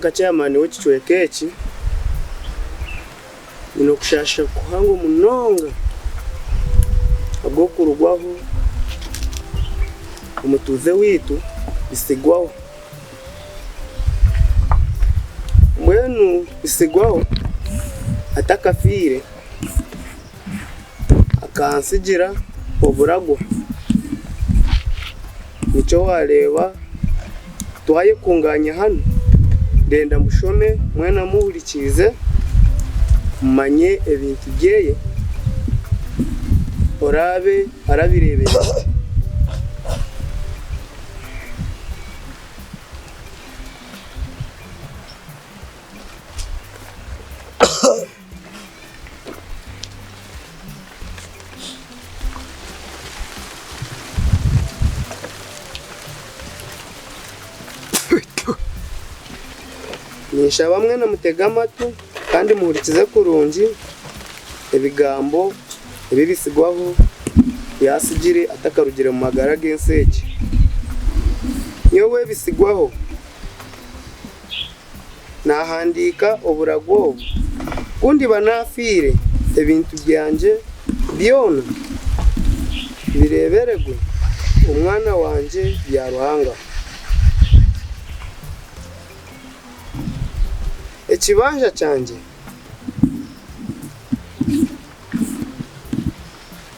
nka chairman w'ikicweke eki no kushasha kuhango munonga abwo kurugwaho umutuze witu bisigwaho mwenu bisigwaho atakafire akansigira oburagwa nico wareba twaye kunganya hano ndenda mushome mwena muhurikize manye ebintu byeye orabe arabirebera nisha bamwe na mutega amatu kandi muhurikize kurungi ebigambo ebibisigwaho yasigire atakarugire mu magara g'enseke nyowe bisigwaho nahandika oburagwo kundi banafire ebintu byanje byona bireberegwe umwana wanje byaruhanga ekibanja cyanje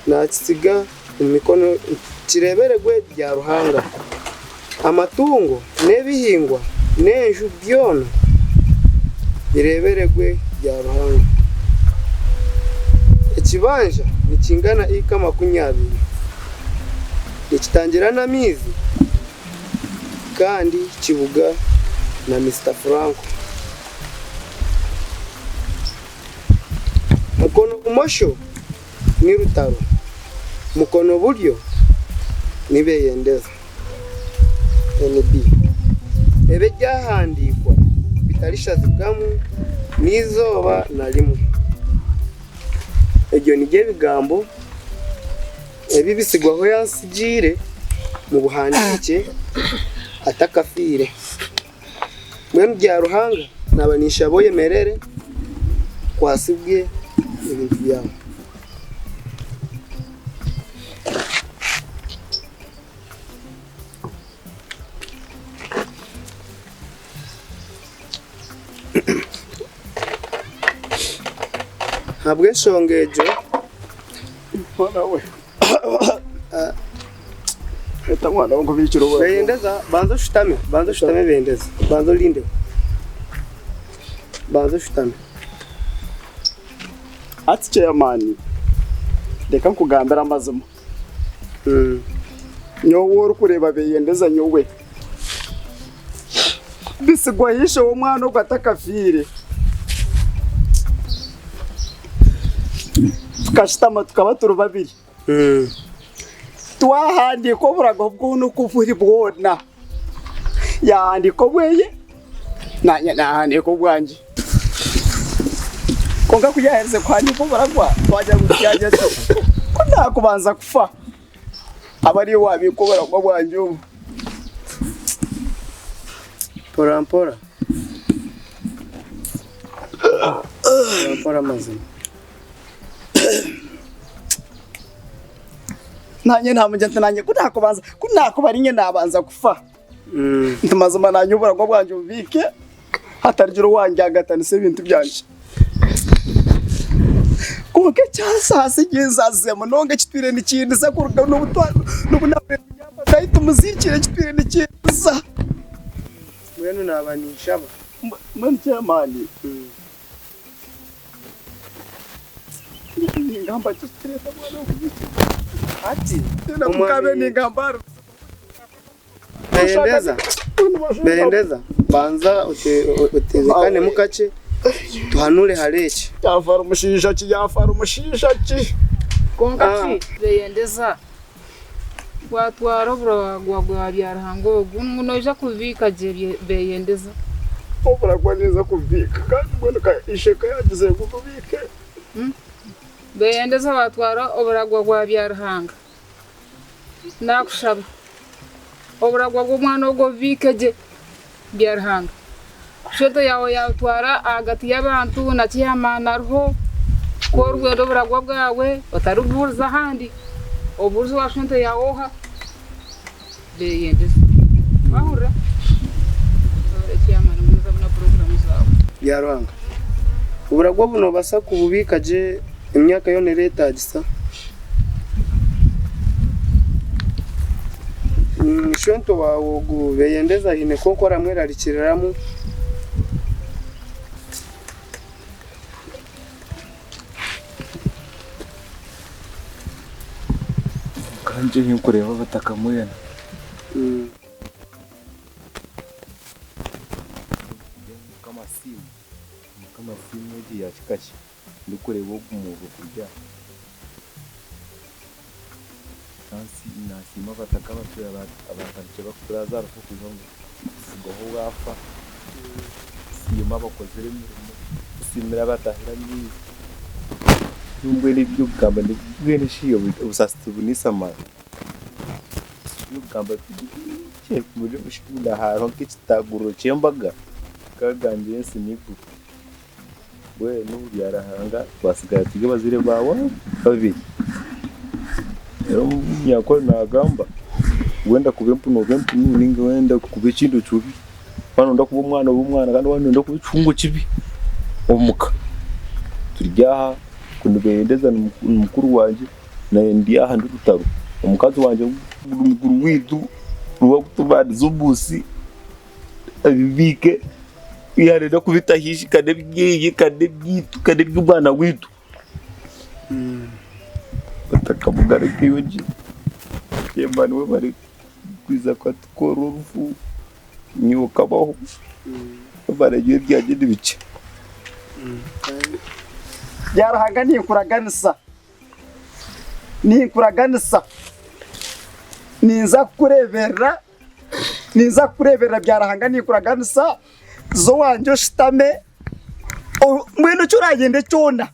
nakisiga imikono kireberegwe bya ruhanga amatungo nebihingwa nenju byona bireberegwe bya ruhanga ekibanja nikingana ika 20 nikitangira na mizi kandi kibuga na Mr Franco mukono umosho ni Rutaro mukono buryo ni Beyendeza NB ebe byahandikwa bitarishazikamu nizoba na rimwe ebyo nige bigambo ebi bisigwaho yansigire mu buhandike atakafire mwenu bya ruhanga nabanisha boyemerere kwasibwe ibintu byabo habwe shongejo mwana we eta mwana ngo biciro we Beyendeza banzo shutame Beyendeza banzo linde banzo shutame ati chairman reka nkugambira amazimo nyowe uri kureba Beyendeza nyowe bisigwa yishe wo mwana ugatakafire tukashitama tukaba turi babiri twahandiko burago bw'uno kuvuri bwona yahandiko bweye nahandiko bwanje konga kuyahereze kwandiko buragwa twajya gutyaje ko ndakubanza kufa abari wabiko buragwa bwanje porampora mazima nanye nta mujyante nanye kunakubari nye nabanza kufa ntumazuma nanyubura ngo bwanje ubike hatarigiro wanjye agatanise ibintu byanje kuke cyasase gizaze munonge kitwire n'ikindi se kuruka n'ubutwaro n'ubunabwe nyamba dahita umuzikire kitwire n'ikiza mwenu nabanisha ba mani cyamani ngamba kitwire mwana ubike ati tena mukabe ni ngambaro Beyendeza banza utezekane mukace tuhanure hareke yafara umushisha ki konga ki Beyendeza watwara buragwa byarahango guno ija kuvika je Beyendeza oburagwa neza kuvika kandi mbona isheka yagize kuvike Beyendeza watwara oburagwa byarahanga nakushaba oburagwa bw'umwana ubwo vikeje byarahanga shoto yawe yatwara agati y'abantu na kiyamana rho ko rwero buragwa bwawe utarubuza handi obuzo wa shoto yawoha beyendeza bahura kiyamana muzabona program zawe yaranga uburagwa buno basa kububikaje imyaka yone leta gisa shonto wawo gubeyendeza hine koko ramwera rikiriramu kanje hinkureba batakamuyana kama simu ya chikashi ndikureba umuntu kurya nansi nasima batakaba tya abatanche bakuraza ariko kuzonga sigoho wafa siyuma bakozere mirimo simira batahira ni yumbwele byugamba ndibwene shiyo ubusasitubunisa ma yugamba cye muri ushikunda haro kitaguro cyembaga kaganje yensi nibu we n'ubyarahanga basigaye tige bazire bawe babiri rero nyakore nagamba wenda kubempu ninge wenda kubechindo chubi bano ndakuba umwana w'umwana kandi wano ndakubichungu chibi omuka turyaha kunubendeza n'umukuru wanje na ndiyaha ndutaro omukazi wanje umukuru witu ruwa kutubadi zubusi abibike yare no kubitahishi kade byiye kade byitu kade by'ubana witu batakamugara kiyoji yembani we bari kwiza kwa tukorufu niwo kabaho baragiye byaje dibice byarahanga ninkuraganisa niza kurebera byarahanga ninkuraganisa zo wanje shitame mwene cyuragende cyona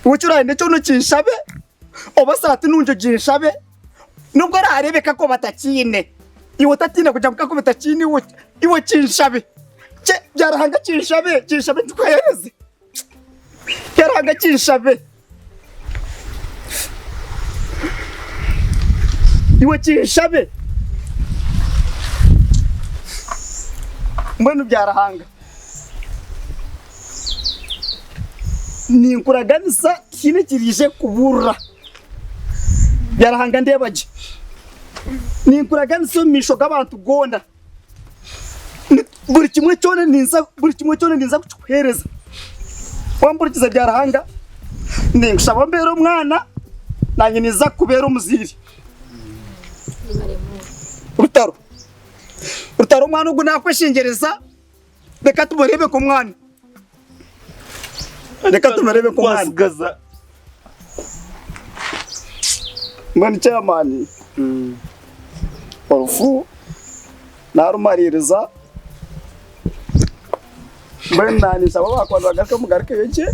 ucyuragende cyono kinshabe obasati nunje ginshabe nubwo ararebeka ko batakine iwe tatina kujya ko batakine iwe kinshabe cye byarahanga kinshabe tukayereze byarahanga kinshabe iwe kinshabe mbona byarahanga ninkuraganisa kine kirije kubura byarahanga ndebaje ninkuraganisa misho gabantu gonda buri kimwe cyone ninza kuhereza wamburikiza byarahanga ningushaba mbere umwana nanye niza kubera umuziri Rutaro umwana ugu nakweshingereza reka tumurebe ku mwana wasigaza mbani chairman orufu narumaririza mbani nani saba bakwanda bagaka mugarike yeke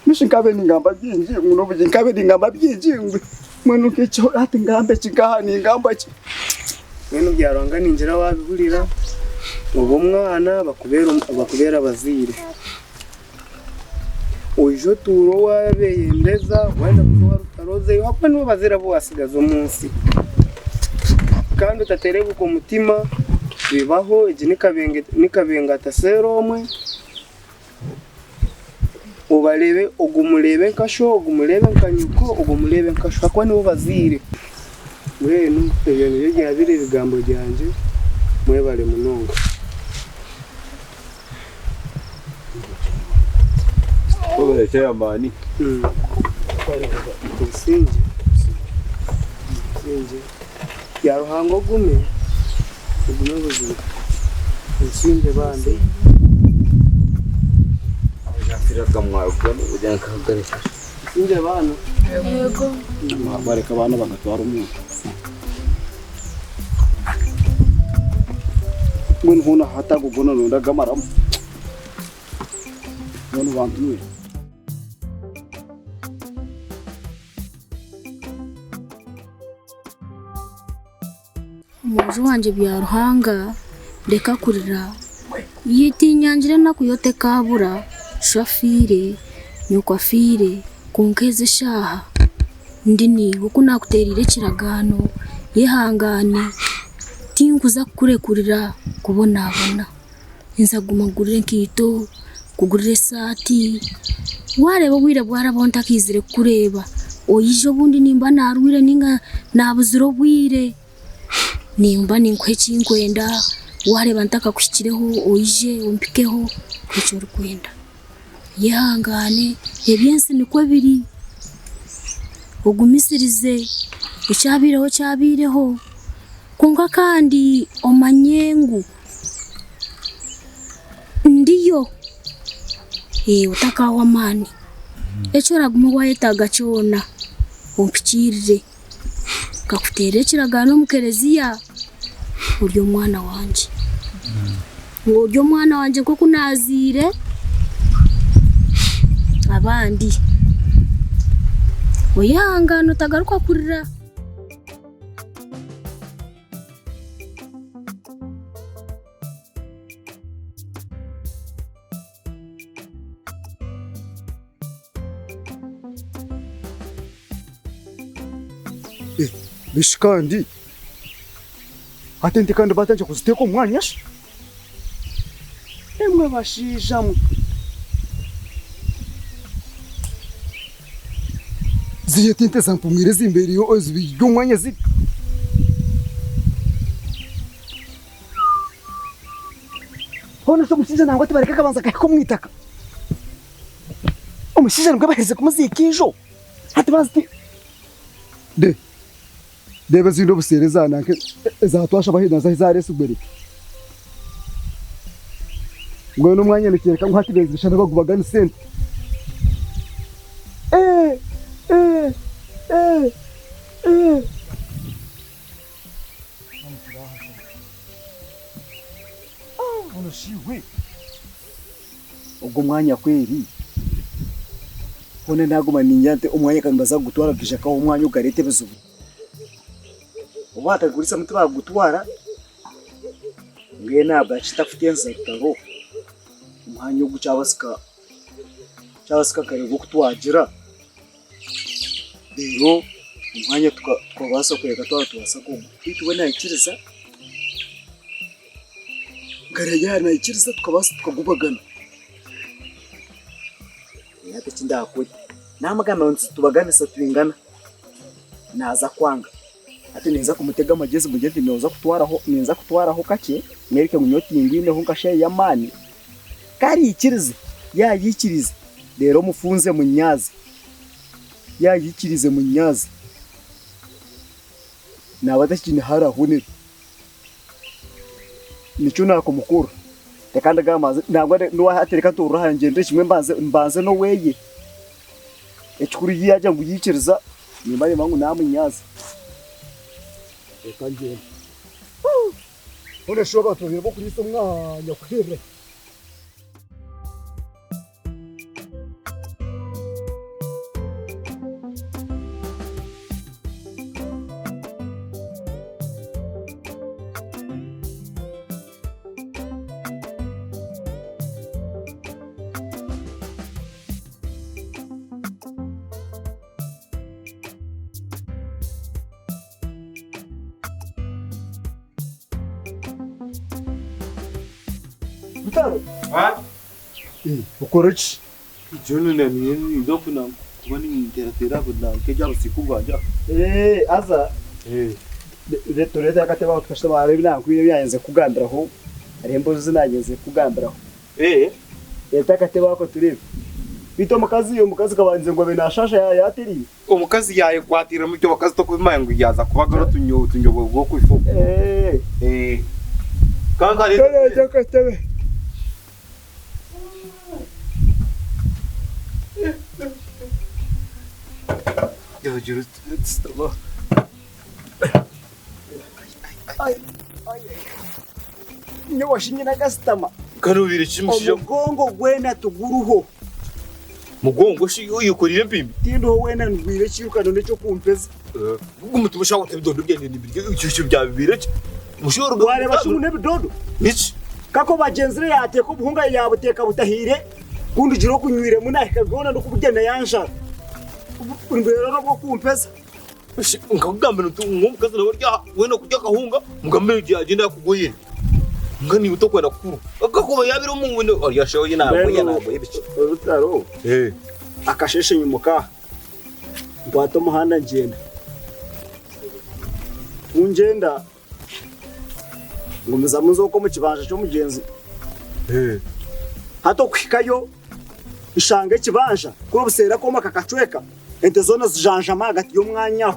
mishinkabe ningamba byinji muno bujinkabe ningamba byinji mwenu kecho ati ngambe kigaha ningamba ki mwenu byaranga ninjira wabihurira ubu mwana bakubera bazire ujo turo wabeyendeza wenda kuwa rutaroze hapo nibo bazira bo wasigaza umunsi kandi utatereba ku mutima bibaho igi nikabenga taseromwe ubarebe ugumurebe nkasho ugumurebe nkanyuko ugumurebe nkasho akwa nibo bazire mwenu ibintu byagire ibigambo byanje mwebale munonga Oba chairman sinje ya ruhango gume buzima sinje bande afira kamwaruka ujya kagarika sinje bana yego bareka abana bagatwara umuntu mwene hona hatagugona ndagamaramo none bantu umuzi wanje bya ruhanga reka kurira yitinyangire nakuyote kabura shafire nyukwafire kunkeze shaha ndini uko nakuterire kiragano yehangane tinkuza kurekurira kubonabona inza gumagurire nkito kugurire sati wareba wire bwarabonta kizire kureba oyijo bundi nimba narwire ninga nabuziro bwire nimba ninkweki inkwenda wareba ntaka kushikireho oyije umpikeho kwecyo rukwenda yehangane ebyensi nikwe biri ogumisirize icyabireho cyabireho kunga kandi omanyengu ndiyo utakawa mani echo ragumo wayetaga cyona umpikirire kakutere kiragano mukereziya uryo mwana wanje uryo mwana wanje ko kunazire abandi oyangano tagaruka kurira bishikandi atente kandi batanje kuziteka umwanya emwe bashija ziye tente zampumire zimbere yo ozibiryo umwanya zibi hono so musije nangwa tibareka kabanza kako mwitaka omusije nubwo baheze kumuzikijo hati bazi de debe zindo busereza nanke zatwasha bahina zahizarese ubere ngo no mwanya nikireka ngo hatibezisha nabagubagana sente ono shiwe ubwo mwanya kweri hone naguma ninyante umwanya kandi bazagutwara kishaka umwanya ugarete bezubu ubata gurisa mutu bagutwara ngena bachita futenza taro umwanya ugucabasika kare gukutwagira rero umwanya twabasa kwega twabasa ko twitubona ikiriza ngarejana ikiriza tukabasa tukagubagana yate kindakwe namagana onzi tubaganisa twingana naza kwanga ati neza kumutega amagezi bugenti noza kutwaraho kake mwereke munyoti ingine ho ngashe yamani kari ikirize yayikirize rero mufunze munyazi yayikirize munyazi nabadakine harahune nico nakumukuru tekanda gamaze ntabwo no hatereka turahangende kimwe mbanze no weye ekikuri yaje ngo yikiriza nimba mangu namunyazi ekanje ole shoba tubirebo kuri so mwanya kwire ukorochi Jono na nini ndopo na kubani nteratera bunda keja usiku bwanja aza tureta akateba twashita bare binakwiye byanze kugandiraho arembo zinageze kugandiraho leta akateba ko turebe bito mukazi kabanze ngo benashasha yatiri omukazi yaye kwatira mu cyo bakazi to kumangu yaza kubagara tunyobo bwo kwifu kanga rero akatebe yo just stop nyo washinye na customer karubire chimushije mugongo gwena tuguruho mugongo shi uyikorire mpimbi tindo wena ndwire cyirukano neco kumpeza umutima ushaka kutebidodo byende nibirye icyo bya bibire mushoro ware bashune bidodo nici kako bagenzire yate ko buhunga yabuteka butahire kundi jiro kunywire munahika gona no kubugenda yanja umbere no kumpeza ngakugamba ngumukazi nawe rya we no kujya kahunga mugambe agenda yakugoye ngani utokwenda kuru akakuba yabiro mu wino yashoye nabo yanabo ibice rutaro akasheshe nyumuka ngwato muhanda ngenda ungenda ngumeza muzoko mu kibanja cyo mugenzi hato kwikayo ishange kibanja kuri busera ko makakacweka ente zona zijanja magati yo mwanya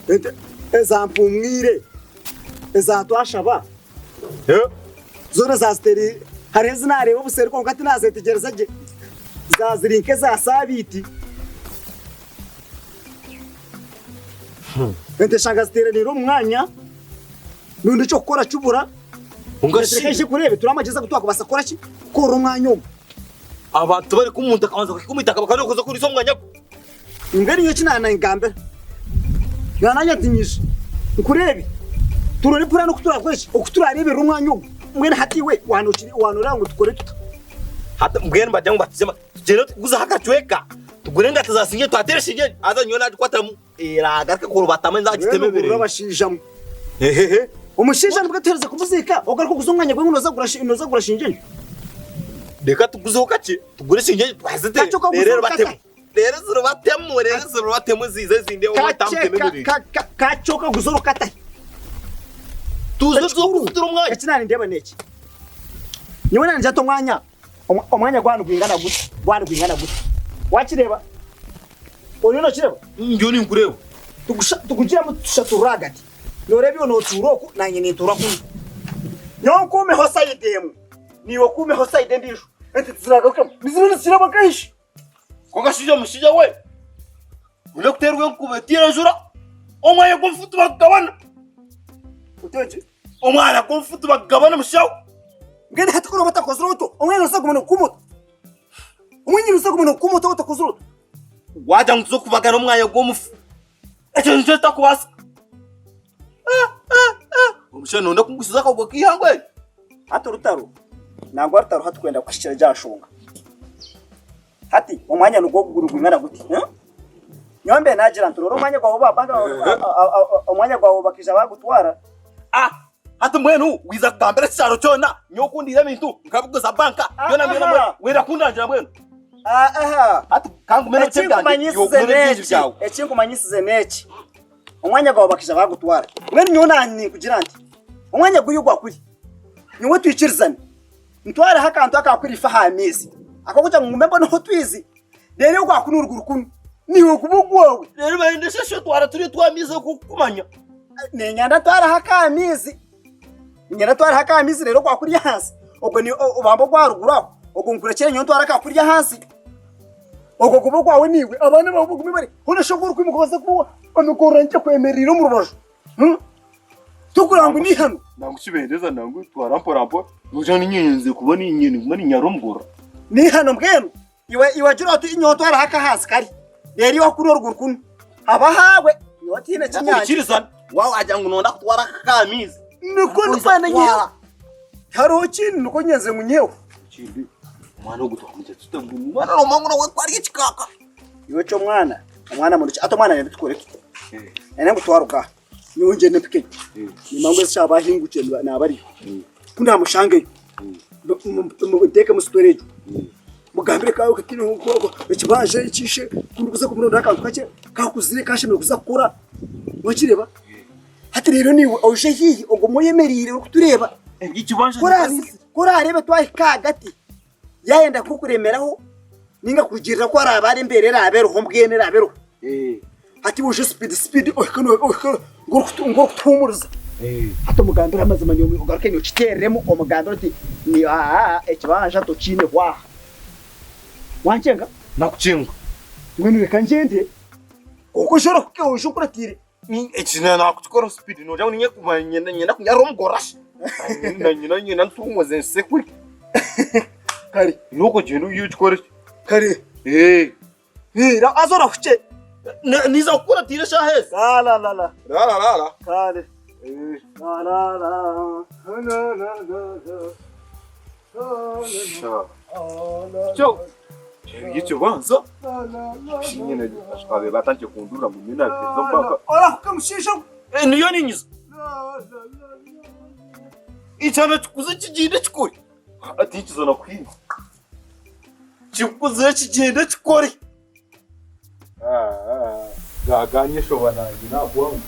ente ezampumwire ezatwashaba zona zasteri harezi nareba busera ko ngati nazetegereza je zazirinke za sabiti ente shanga steri rero mwanya nundi cyo gukora cyubura ungasheje kurebe turamageza gutwaka basakora ki kora umwanya umwe abantu bari kumuntu akabanza kukumita bakano kuza kuri so mwanya ngari yo kinana ingambera nananya tinyisha kurebe turore pura no kuturakwesha okuturarebe rumwanya umwe mwene hatiwe wanura ngo tukore tuta hata mbwene bajya ngo batizema jero kuza hakacweka tugurenga tazasinye twatereshije aza nyona kwata iraga ko batama nzagitemebere urabashijamo hehehe umushinja nibwo tereza kumuzika ogaruko kuzumwanya gwe unoza gurashinje reka tuguzeho kake tugure shinje twazite rero batemu rero zuru batemu zize zinde watamtemebere kachoka guzoro kata tuzo kufutura umwanya kinani ndeba neki niwe nanje ato umwanya gwanu gwingana gute wakireba oyo no kireba ngiyo ni nkureba tukugira mu tushaturagati norebi ono turoko nanye nitura ku nyokume hosaidemu niwo kume hosaide ndisho enti tuziragaruka mizirana siraba kahishi kogashije mushije we ule kuterwe kubetira jura omwaye kumfutu bagabana uteje omwana kumfutu bagabana mushawo ngene hatakora batakozura uto omwana usagumana kumuto umwenyi usagumana kumuto utakozura waja nguzo kubagana omwaye gomufu echo nje takubasa umushana nonda kungusiza ko kihangwe hato rutaro nangwa rutaro hatukwenda kwishira jashonga hati umwanya nugo kugurugwa ingana guti nyombe nagira nturoro umwanya gwawo babanga umwanya gwawo bakija bagutwara hata mwenu wiza kutambira cyaro cyona nyokundira bintu nkabuguza banka yona mwena wera kundangira mwenu hata kangu meno cyangwa ekinkumanyisize neki umwanya gwawo bakija bagutwara mwene nyonani kugira nti umwanya guyugwa kuri niwe twikirizana ntwara hakantu akakuri fahamizi akakuja ngumembo no twizi rero kwa kunuruguru kunu niwe kubugwowe rero bayindeshe sho twara turi twamize kukumanya nenyanda twara hakamizi nyanda twara hakamizi rero kwa kuri hasi ubwo ni ubambo gwa ruguru aho ubwo nkurekere nyo twara kakuri hasi ubwo kubugwawe niwe abana bavuga bari hone shoguru kwimukoza kuba amikoranje kwemerira mu rubajo tukurangu ni hano nangukibereza nangu twaramporampo nujana inyenze kubona inyeni kumani nyaromgora ni hano mbwenu iwe jura ati inyoto ara haka hasi kari rero iwa kuri ruguru kunu abahawe niwatine kinyanya wawe ajya ngo nonda kutwara kamizi nuko nfana nyewe haro kintu nuko nyenze munyewe kindi mwana gutwamuje tutambu mwana no mangu nawe kwari kikaka iwe cyo mwana muri ato mwana yende tukoreke ene gutwaruka nyonje nepike ni mangwe cyaba hinguke nabari kunda mushange muteke musitoreje mugambire kawe kakiri nkoko ikibanje ikishe kuruguza ku murongo akantu kake kakuzire kashimira kuzakora wakireba hati rero niwe auje hihi ubwo muyemerire kutureba ikibanje kora arebe twahika gati yayenda kukuremeraho ninga kugirira ko ari abari mbere rabero hombwene rabero hati buje speed ngo kutumuriza hato mugandura amaze manyomi ugaruke nyo kiteremo umugandura ati ni ekibanje to kine hwa wancenga nakucenga mwene reka ngende uko joro kuke ujukuratire ni ekina nakukora speed no jawo ninye kumanya nyenda kunyaromgorash nyina ntumuze nsekuri kare nuko gendo yukore kare ra azora kuche niza kukuratire shaheza la kare Cyo. Yicho banza. Nyine ashkabe batangiye kundura mu mina zo mpaka. Ora kumushisha. Niyo ninyiza. Icyana kikuze kigenda kikore. Ati ikizo nakwiye. Kikuze kigenda kikore. Gaganye shobana ntabwo.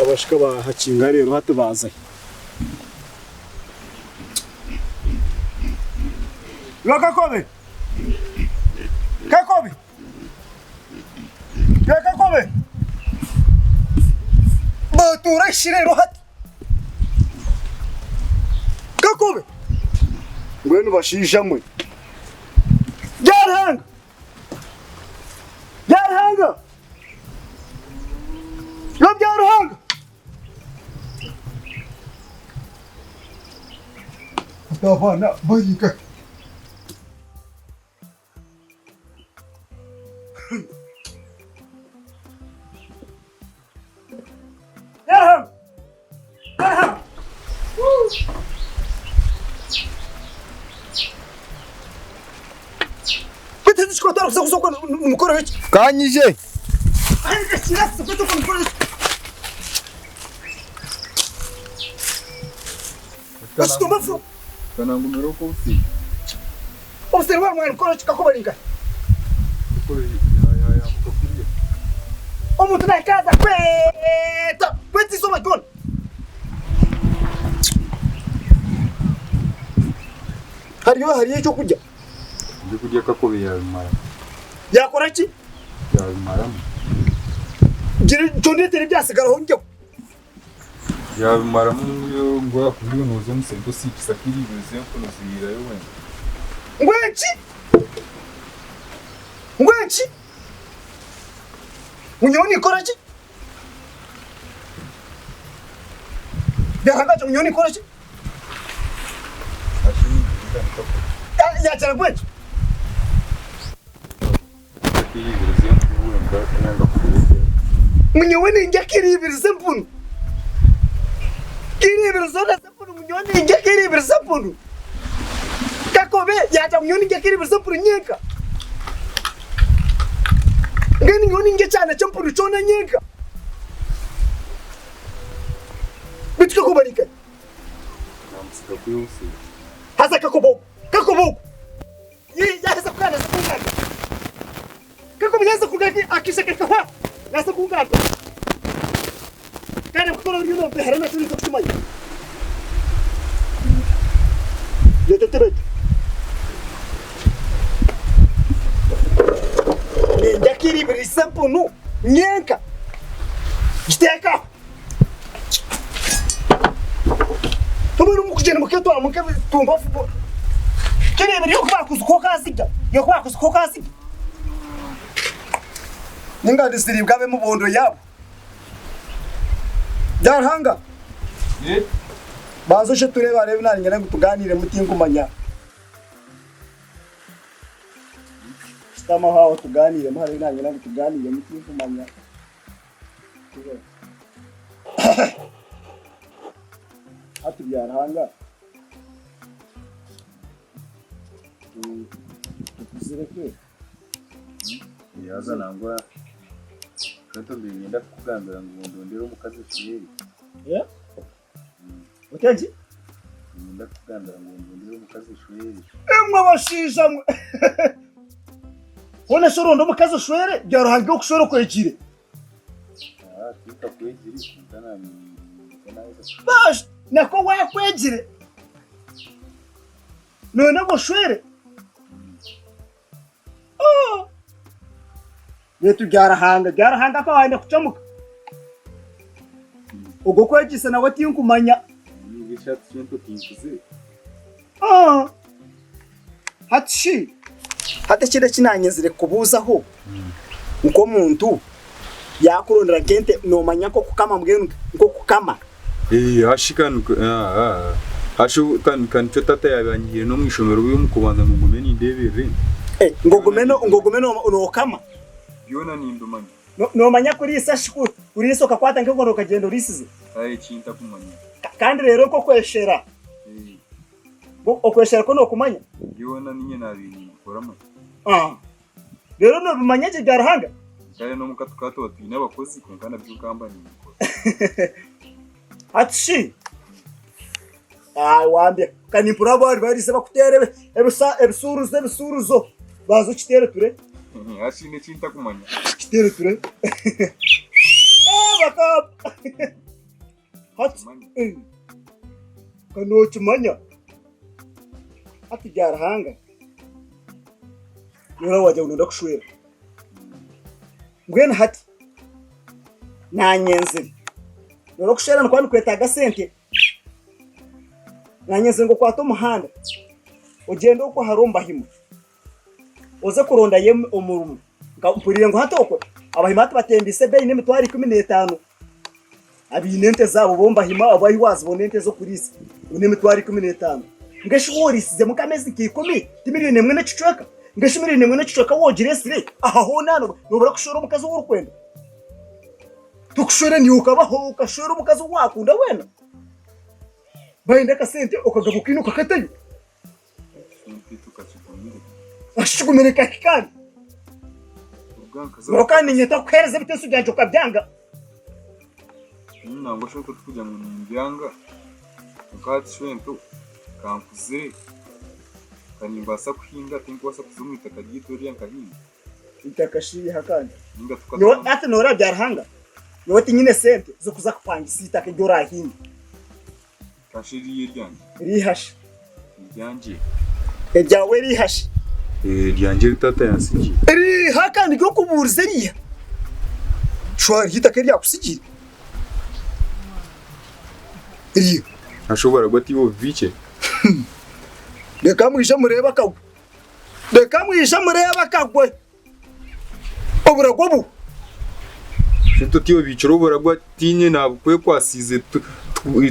Abashika bahakinga rero hatubaza. Kakobe. Kakobe. Kakobe. Batura shirero hati. Kakobe. Ngwenu bashisha mwe. Jarhanga. Jarhanga. Yo Jarhanga. Tabana bayika. Jarhanga. Jarhanga. Bitte nicht gut auf so umukoro wiki. Kanyije. Ainda tirar essa coisa com umukoro. Mas como foi? Kana ngumero ko ufi. Observar mwana umukoro chikakubalinga. Ko ya mukofiri. Omuntu na casa kweta. Kweta iso magona. Hariyo cyo kujya. Ndi kujya Kakobe yabimara. Yakora ki? Yabimara. Gire tonete byasigaraho njye. Yabimara mu ngo akubwiye nuzo musendo sikisakiri bize ko nuzira yo wenda. Ngwenchi. Unyoni ikora ki? Byahagaje unyoni ikora ki? Ashini ndika Ya ngwenchi. Sakiri bize ko wenda kanyanga kubireke. Munyoni ngakiribirize mpunu. Kiribirize mpunu munyoni ngakiribirize mpunu. Kakobe yaja munyoni ngakiribirize mpunu nyeka. Ngani nyoni ngechana champuru chona nyeka. Bitika kubarika. Namusika kuyusi. Hasa kakobo. Yasa kukana sakungaka. Kakobo yasa kungaki akishaka kawa. Yasa kungaka. Kana kutola rino beharana tuli kutumai. Yetetebe. Ndakiri birisampo no nyenka. Giteka. Tumuru mukujena muketo amukabe tumba fubo. Kene biri yokubakuzukoka asija. Yokubakuzukoka asija. Ninga disiribwa mu bondo yabo. Jarhanga. Bazo she tureba rebe nari ngene tuganire mutingumanya. Stama hawo tuganire mahari nari ngene tuganire mutingumanya. Ati Jarhanga. Tuzire kwe. Yaza nangwa. Kato ndinda kugambira ngo ndero mukazi shiri. Yeah? Utenji? Ndinda kugambira ngo ndero mukazi shiri. Emwe bashisha mwe. Wone sorondo mukazi shwere Jarhanga okushwere kwegire. Tika kwegire kutana ni Bash nako wakwegire. None ngo shwere. Yetu Jarhanga ko wenda kucamuka. Ugo kwegise nawe tinkumanya. ni gishatse cyo tinkuze. Hati kide kinanyezire kubuzaho. Uko muntu yakurondera gente no manya ko kukama mbwenu ngo kukama ashikana asho kan tata yabanyiye no mwishomero uyu mukubanza ngo ngumene indebere ngogumeno no kama yona nindumanya no manya kuri isashikuru uri isoka kwata ngego no kagendo risize cinta kumanya kandi rero ko kweshera okweshera ko no kumanya yona ninye nabinyi korama rero no bimanya je byarahanga cyane no mukatukato batwine abakozi kunkana by'ukambani atshi wambye kanipura bari se bakuterebe ebisuruzo bazo kitere ture ashine cinta kumanya kitere ture bakap hat kano kimanya ati byarahanga rero wajya unenda kushwera ngwena hati nanyenze rero kushera nkwani kwetaga sente nanyenze ngo kwato muhanda ugenda uko haromba himo uze kuronda yem umurumu ngampurire ngo hatoko abahimati batembise be ine mitwari 15 abinente zabo bomba hima abayi wazi bonente zo kurisi ine mitwari 15 ngeshworisize mukamezi kikomi timiliyoni emwe n'icicweka ngeshimiliyoni emwe n'icicweka wogiresire aho nano nobora kushora mukazi w'urukwendo tukushora ni ukabaho ukashora mukazi wakunda wena bayinde kasente ukagabukina ukakatayo ashigumereka kikani ukani nyeta kwereza bitesu byanje ukabyanga nango shoko tukujya mu mbyanga ukati shwento kampuze kanimbasa kuhinga tinkwasa kuzumwita kagitori yankahinga itakashiri hakandi no ate nora byarahanga no tinyine sente zo kuza kupangisa itake dora hinga kashiri yeryanje rihash ryanje ejawe rihash ryanje tata yansigiye hakandi go kuburiza riya shwari hitake rya kusigira riya ashobora gwati yo vice Deka mwisha mureba kagwe obura gobu Shito tiyo bicoro boragwa tinye nabukwe kwasize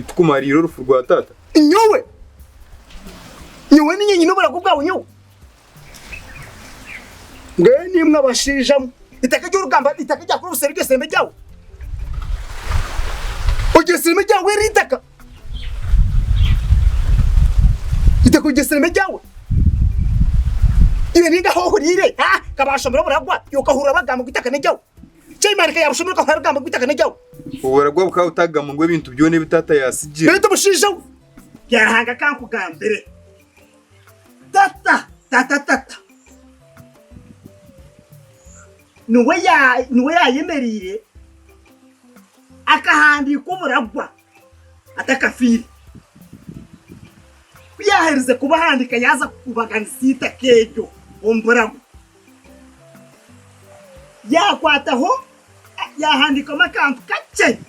tukumariro rufu rwa tata nyowe ninye nyino boragubwa nyowe ngeni mwa bashijamo itaka ry'urugamba itaka rya kuri serike sembe jawe ogesembe jawe ritaka itakugeseme jawe ibe ninga ho hurire kabasha muri buragwa yokahura bagamba kwitaka ne jawe cy'imarika yabushumira ko harugamba kwitaka ne jawe uburagwa buka utagama ngo ibintu byone bitata yasigiye bita bushisha yarahanga kankugambere tata nuwe yayemerire akahandi kuburagwa atakafiri yahereze kuba handika yaza kubaganisita kejo omburamu yakwataho yahandika makantu kace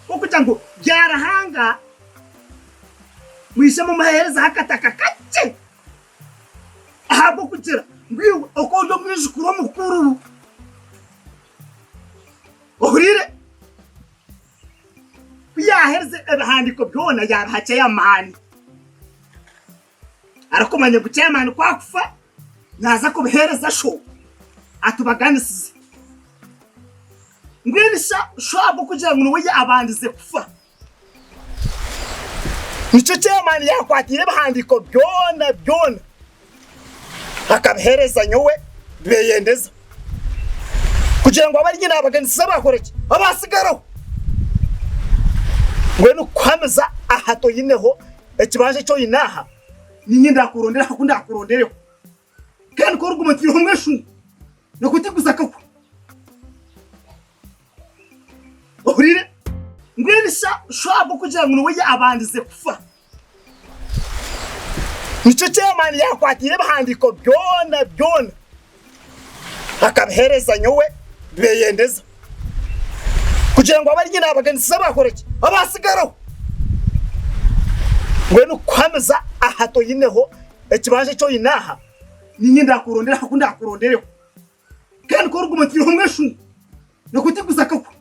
okugira ngo byarahanga mwishe mu mahereza hakataka kace ahabo kugira ngwiwe okondo mwishukuro mukuru ohurire yahereze abahandiko byona yarahace yamani arakomanye gucyamana kwakufa naza kubihereza sho atubaganisize ngwirisha shwabo kugira ngo nuwe abandize kufa nico cyamana yakwatire bahandiko byona akabihereza nyowe beyendeza kugira ngo abari nyina abaganisize bakoreke abasigaraho ngwenu kwameza ahato yineho ekibanje cyo yinaha ninyi ndakurondera hakunda kurondereho kandi ko rugumutiro mweshu no kutiguza kako ohurire ngwirisha shwabo kugira ngo nuwe abandize kufa nico cyamani yakwatire bahandiko byona akabihereza nyowe beyendeza kugira ngo abari nyina abaganisize bakoreke abasigaraho ngwenu kwameza ahato yineho ekibanje cyo yinaha ninyi ndakurondera hakunda kurondereho kandi ko rugumutiro mweshu Nakutiguza koko.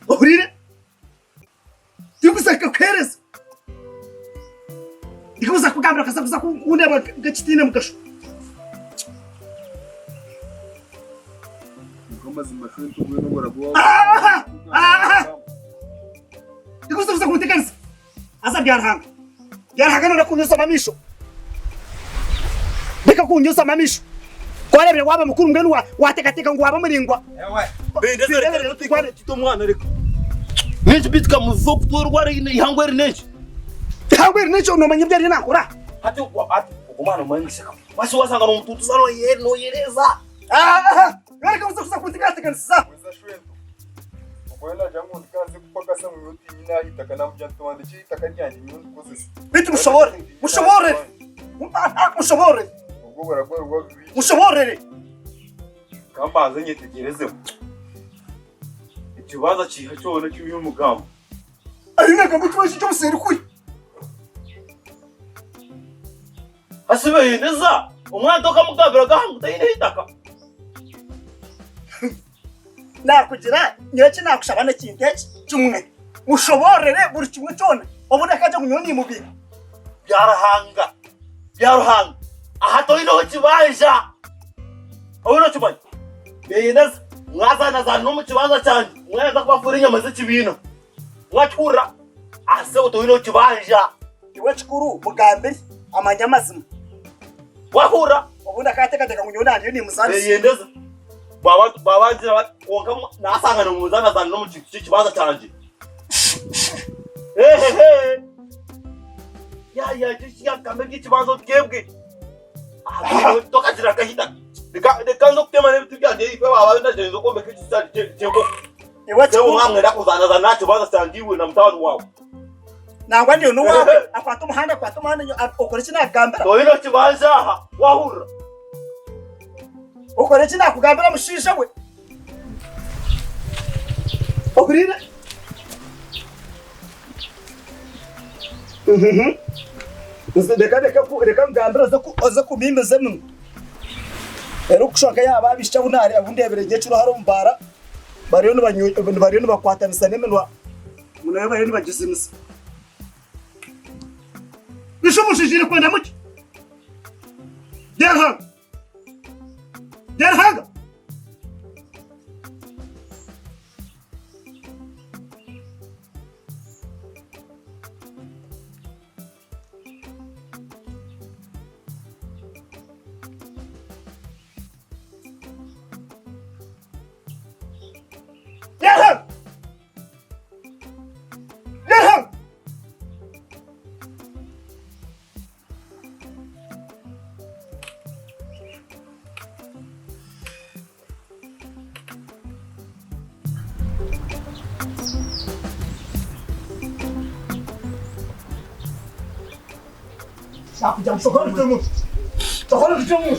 Ohurire. Tiguza kakhereza. Ndikuza kugambira kasakuza kuneba gachitine mukasho. Mazima shwe ntugwe no baraguwa. Ndikuza kutekanisa. Asa byarahanga. Byarahanga no kunyusa mamisho. Beka kunyusa mamisho. Kwarebye waba mukuru mbenu watekateka ngo waba muringwa. Ewe. Bende rero tukwane kito mwana reka. Nenje bitka muzo kutorwa ihangweri nenje. Ihangweri nenje unomanye byari nakora. Hati umwana umanyiseka. Wasi wasanga no mtutu sano yeri no yereza. Yareka uza kutekanisa. Weza shwe. Kwenda jangu ndikaze kupaka sa muyoti nyina hitaka na mjanto wandichi hitaka nyandi nyundi kozese. Bitu mushobore. Mushobore. Ubwo baragwa bibi. Mushobore. Kamba azanye tegereze. Ikibaza kiha cyone cy'uyu mugamba. Arina kamutubaje cyo museri kuyi. Asibe neza. Umwana toka mugabira gahanguta yine hitaka. Nakugira nyoki nakushabana kinteje cyumwe. Mushoborere buri kimwe cyone. Obona kaje kunyoni mubiri. Byarahanga. Aha to ino kibaja. Obona kibaja. Beyineza mwazana za no mu kibanza cyane. Mweza kubafura inyama z'ikibino. Mwacura. Ase to ino kibaja. Iwe chikuru mugambiri amanyamazima. Wahura. Obona katekateka kunyoni andi ni musanze. Beyineza. Babanjira wonka nasangana muzana za no mu kibanza cyane. Hey. Ya jishiya kambe kibanza twebwe. Toka jira kahita. Deka no kutema ne bitubya de ife baba ndaje zo kombe kicitsari cyego. Iwe chikuru mwamwe ndakuzana za nacho baza sangiwe na mtawani wawe. Nangwa ndiyo nuwawe akwata umuhanda ukora iki nakugambira. To ino kibanza aha wahura. Ukora iki nakugambira mushisha we. Okurira. Reka mugambira aza kubimbeze muno. Ero kushaka yaba abisha bunari abundebere gecuro haro mbara. Bariyo bakwatanisa nemenwa. Munayo bariyo bagisimisa. Bishumushijire kwenda muki. Derhanga. Yapacağım sokarım canım. Sokarım canım.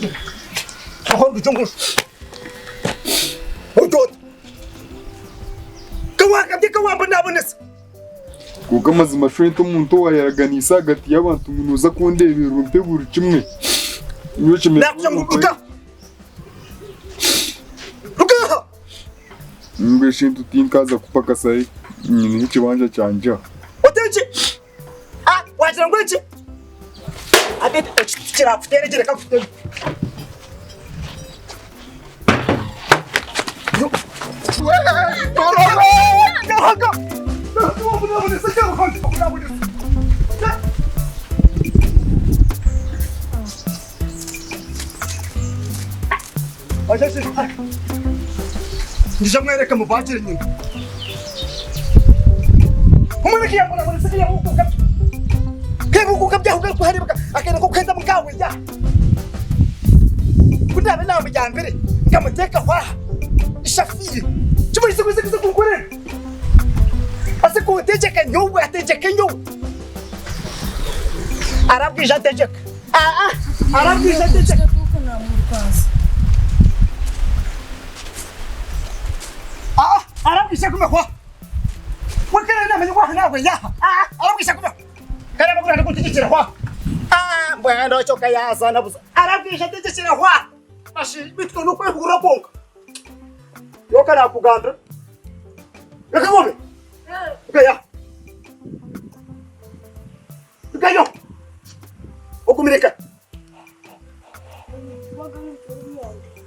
Otot. Kawa bana banas. Kuko mazima shwe muntu wayaraganisa hagati y'abantu munuza kundebera umpe buri kimwe. Iyo kimwe. Ruka. Mbeshe tutinkaza kupaka sai nyine ikibanja cyanja. Oteje. Wagira ngo iki? Abete kirafutere gereka kufutere. Ndija mwereka mubagire nyine. Umuntu kiyambara muri siki yamuka. Kebuka byahuga ko hari akene ko kwenda mukawe ya. Kundabe nawe byambere ngamuteka kwa ishafiye. Chumulise kwese kunkore. Ase ko tejeka nyowe atejeka nyowe. Arabwi jatejeka. Arabwi jatejeka. Arabwi shakuma kwa. Wakana na mwenye kwa nawe ya. Arabwi shakuma. Kana bakura ko tijikira kwa. Mbwana choka ya sana buza. Arabwi jatejeka kwa. ashi bitwa no kwegura bonka yo kana kuganda yakagome ukaya ukayo okumireka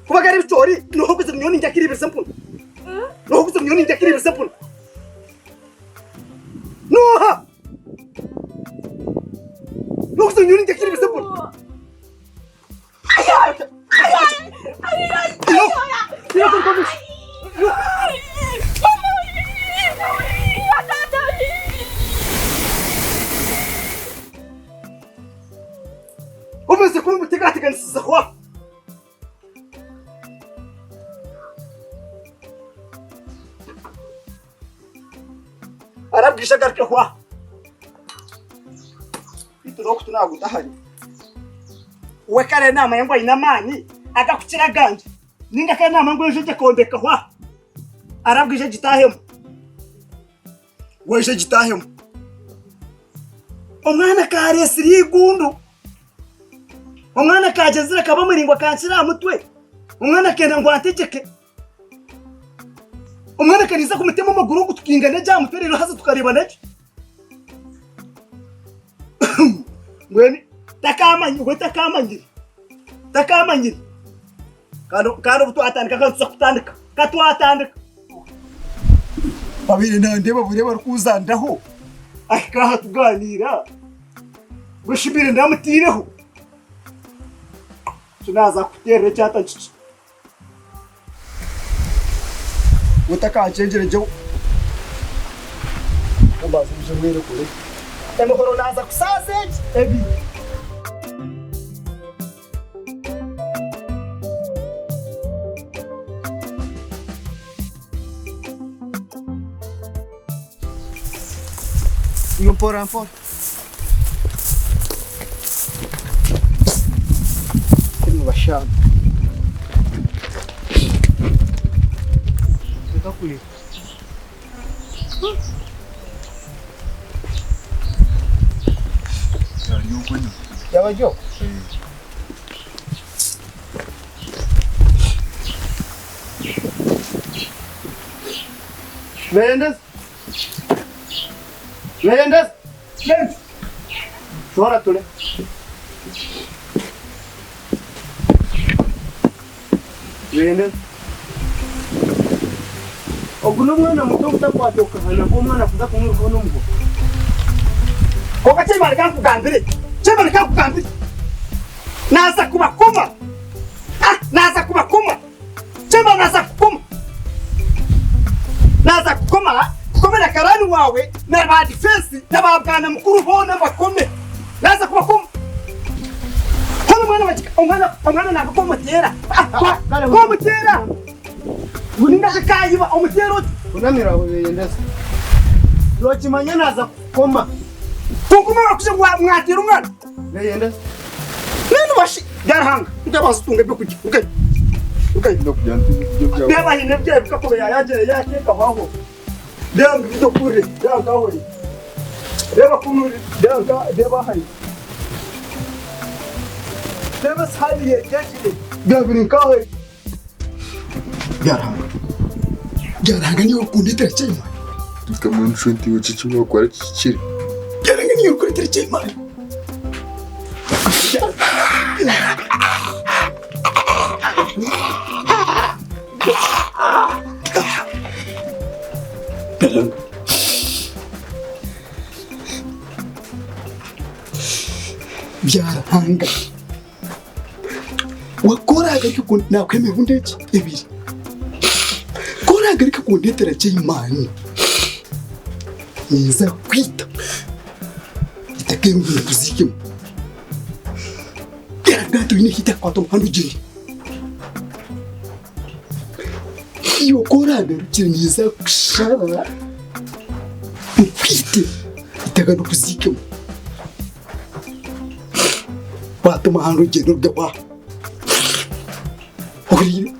kubagara ibitori no hokuze myoni njakiri bisampun no hokuze myoni njakiri bisampun no ha no hokuze myoni njakiri bisampun وبس يكون بتقعد تجلس الزخوة أربي شجر كهوة يتروك تناقو تهري وكان نام ينبغي نماني أكاك تلاقانج نينك كان نام ينبغي يجي كونده كهوة أربي يجي تاهم ويجي تاهم omwana kare siri gundu omwana kajezira kabamuringwa kansira mutwe omwana kenda ngwategeke omwana kaniza kumutema amaguru gutukingana jya muterero haza tukareba nacyo ngweni takamanyiri kano butwatandika kantuza kutandika katwatandika babiri ndeba bure barukuzandaho akaha tuganira gushibire ndamutireho tunaza kuterera cyata cici utakacenjere je umbaza uje mwere kure temokoro naza kusaseje ebi Não porão fora. Tem uma chave. Você tá com ele? Já vai, Joe? Vendas? Vendas? Vendas? Chora tu, né? Vendas? Oguna mwana muto mutakwata okahana ko mwana kuza kumwiko n'umgo. Koka chema likakugambire. Chema likakugambire. Naza kubakoma. Naza kubakoma. Chema naza kubakoma. Naza kubakoma. Komera karani wawe na ba defense na ba bwana mukuru bona bakome. Naza kubakoma. Kono mwana na bakoma tera. Ko mutera. Uninga kayiba omutero unamira weyendesa lochi manyana za koma tukuma bakuje mwatira umwana weyendesa nani bashi garhanga ndabaza tunge byo kuki okay ndokujyantu beba hine bye bikakobe yaje yake kabaho dembi byo kure danga hori beba kunuri deba hari deba sali yake gabirin kawe Garanga niyo kunditira cyane. Tukamwe nshuti w'ikicimo kwa kikiri. Garanga niyo kunditira cyane. Garanga. Wakoraga yuko nakwemeye bundeki ebiri. Agarika kundetera cy'Imana niza kwita itakemwe kuzikimo garagato ine hita kwato handujiri iyo koraga cyiniza kushara kwite itakano kuzikimo kwato handujiri rugaba uri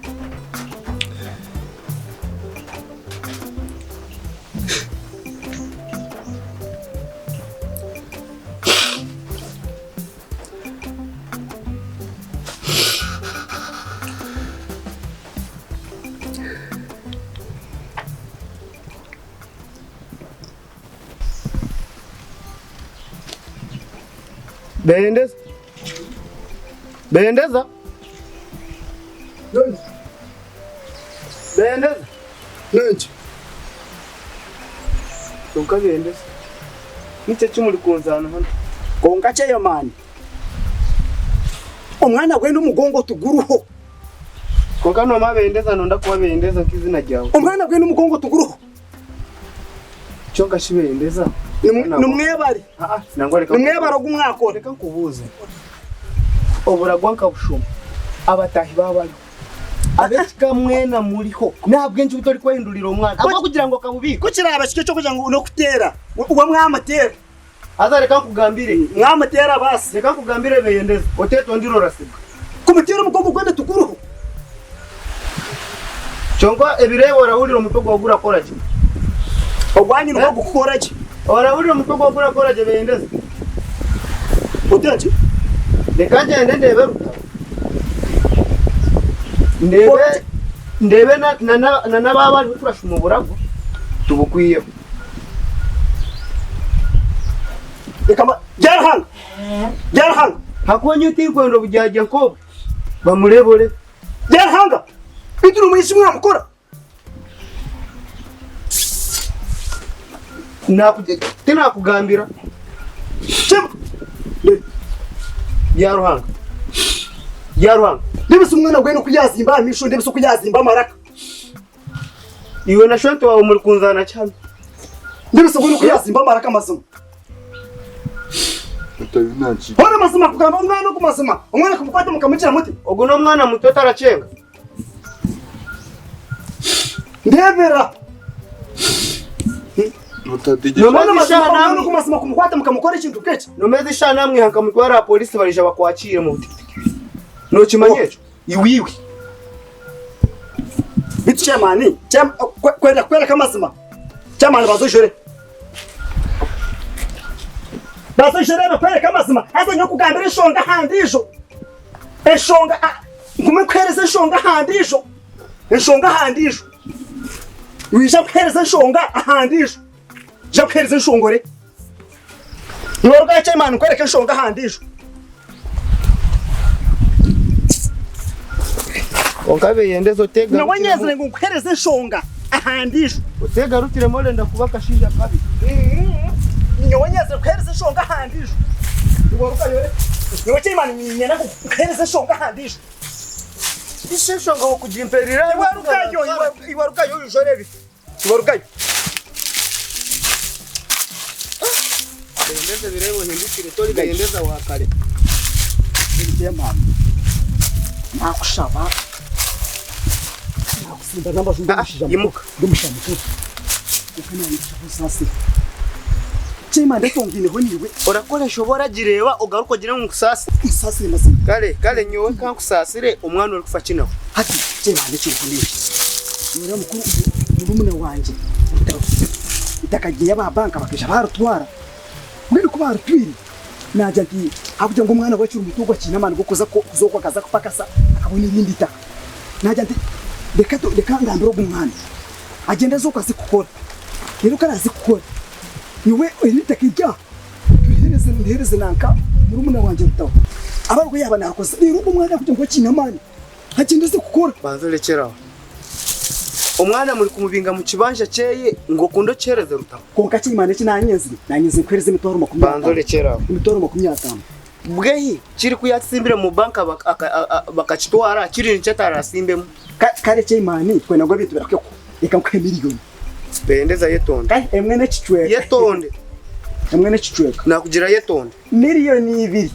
Bendeza. Bendeza. Bendeza. Nanje. Konka bendeza. Nice kimuri kunzana hano. Konka cyo mani. Umwana gwe n'umugongo tuguruho. Konka no mabendeza nonda kuba bendeza kizina ryawe. Umwana gwe n'umugongo tuguruho. Chonka shibendeza. Numwebari. Nangoreka. Numwebara gumwakora. Reka nkubuze. Oburagwa nkabushoma. Abatahi babali. Abeka mwena muriho. Nabwe nje utori kwahindurira umwana. Aba kugira ngo kabubiko. Kukira abashike cyo kugira ngo no kutera. Uwo mwamatera. Aza reka nkugambire. Mwamatera basi. Reka nkugambire beyendeza. Oteto ndiro rasiba. Kumutera umugongo gwende tuguruho. Chongwa ebirebo rahurira umutego wagura koraje. Ogwanyi no gukoraje. Orahurira umutego wagura koraje beyendeza. Oteje. Reka ngende ndebe ruta. Ndebe na baba turasha umuburago tubukwiye. Ekama jarhang. Jarhang. Hakonye utirwendo bujyaje nkobe. Bamurebore. Jarhanga. Bituru mwishimwe amukora. Tena kugambira. Chem. Yaruhanga. Yaruhanga. Ndibise umwana gwe no kuyazimba amisho ndibise kuyazimba maraka. Iwe na shonto wawe muri kunzana cyane. Ndibise gwe no kuyazimba maraka mazima. Utabinachi. Hona mazima kugamba umwana no kumazima. Umwana kumufata mukamukira muti. Ogo no mwana muto taracenga. Ndebera. Utadige. Umwana mazima no kumazima kumufata mukamukora ikintu keke. Nomeze shana namwe hakamutwara polisi barije bakwakire mu butiti. No kimanyecho. Iwiwi. Bitu chamani. Kwenda kamazima. Chamani bazojore. Bazojore no kwenda kamazima. Asa nyo kugambira ishonga handisho. Eshonga ngume kwereza ishonga handisho. Eshonga handisho. Wisha kwereza ishonga handisho. Ja kwereza ishongore. Yorga chamani kwereka ishonga handisho. Onkabe yendezo tega. Na wanyeze ngo kwereza ishonga handisho. Utega rutire mole ndakubaka shinja kabi. Nyonyeze kwereza ishonga handisho. Iwaruka yore. Niwe chimani nyena kwereza ishonga handisho. Ishesho ngo kujimperira. Iwaruka yo jorebi. Iwaruka yo. Yendeza birebo hindukire tori yendeza wakale. Ndiye mama. Nakushaba. Nakusinda namba zundishija. Yimuka. Ndumushamuka. Ukana yicusase. Chima ndetongine honiwe. Orakora shobora gireba ugaruko gira nkusasi. Isase mazima. Kale nyowe kankusasire umwana uri kufa kinaho. Hati chima ndecyo honiwe. Nira mukuru murumuna wanje. Itakagiye aba banka bakisha barutwara. Ngiri kuba rutwiri. Naja nti hakuja ngo umwana wacu umutugwa kinamana gukoza ko uzokwa kaza kupakasa akabona ibindi ta. Naja nti deka ngambiro gumwana. Agenda zoka sikukora. Rero karazi gukora. Niwe elitakijya. Tuhereze nanka murumuna wanje rutaho. Abarwo yaba nakoze. Rero umwana kuja ngo kinamana. Agenda sikukora. Banzorekeraho. Umwana muri kumubinga mu kibanja cyeye ngo kundo cereze rutaho. Konka kimane kinanyeze kwereze mitoro 50. Banzorekeraho. Mitoro 50. Bwehi kiri kuyatsimbire mu banka bakachitwara kiri nicyatarasimbemo. Kare kimane kwena ngo bitu birakeko. Reka nkwe miliyoni. Bendeza yetonde. Kai emwe ne kichweka. Yetonde. Emwe ne kichweka. Nakugira yetonde. Miliyoni 2.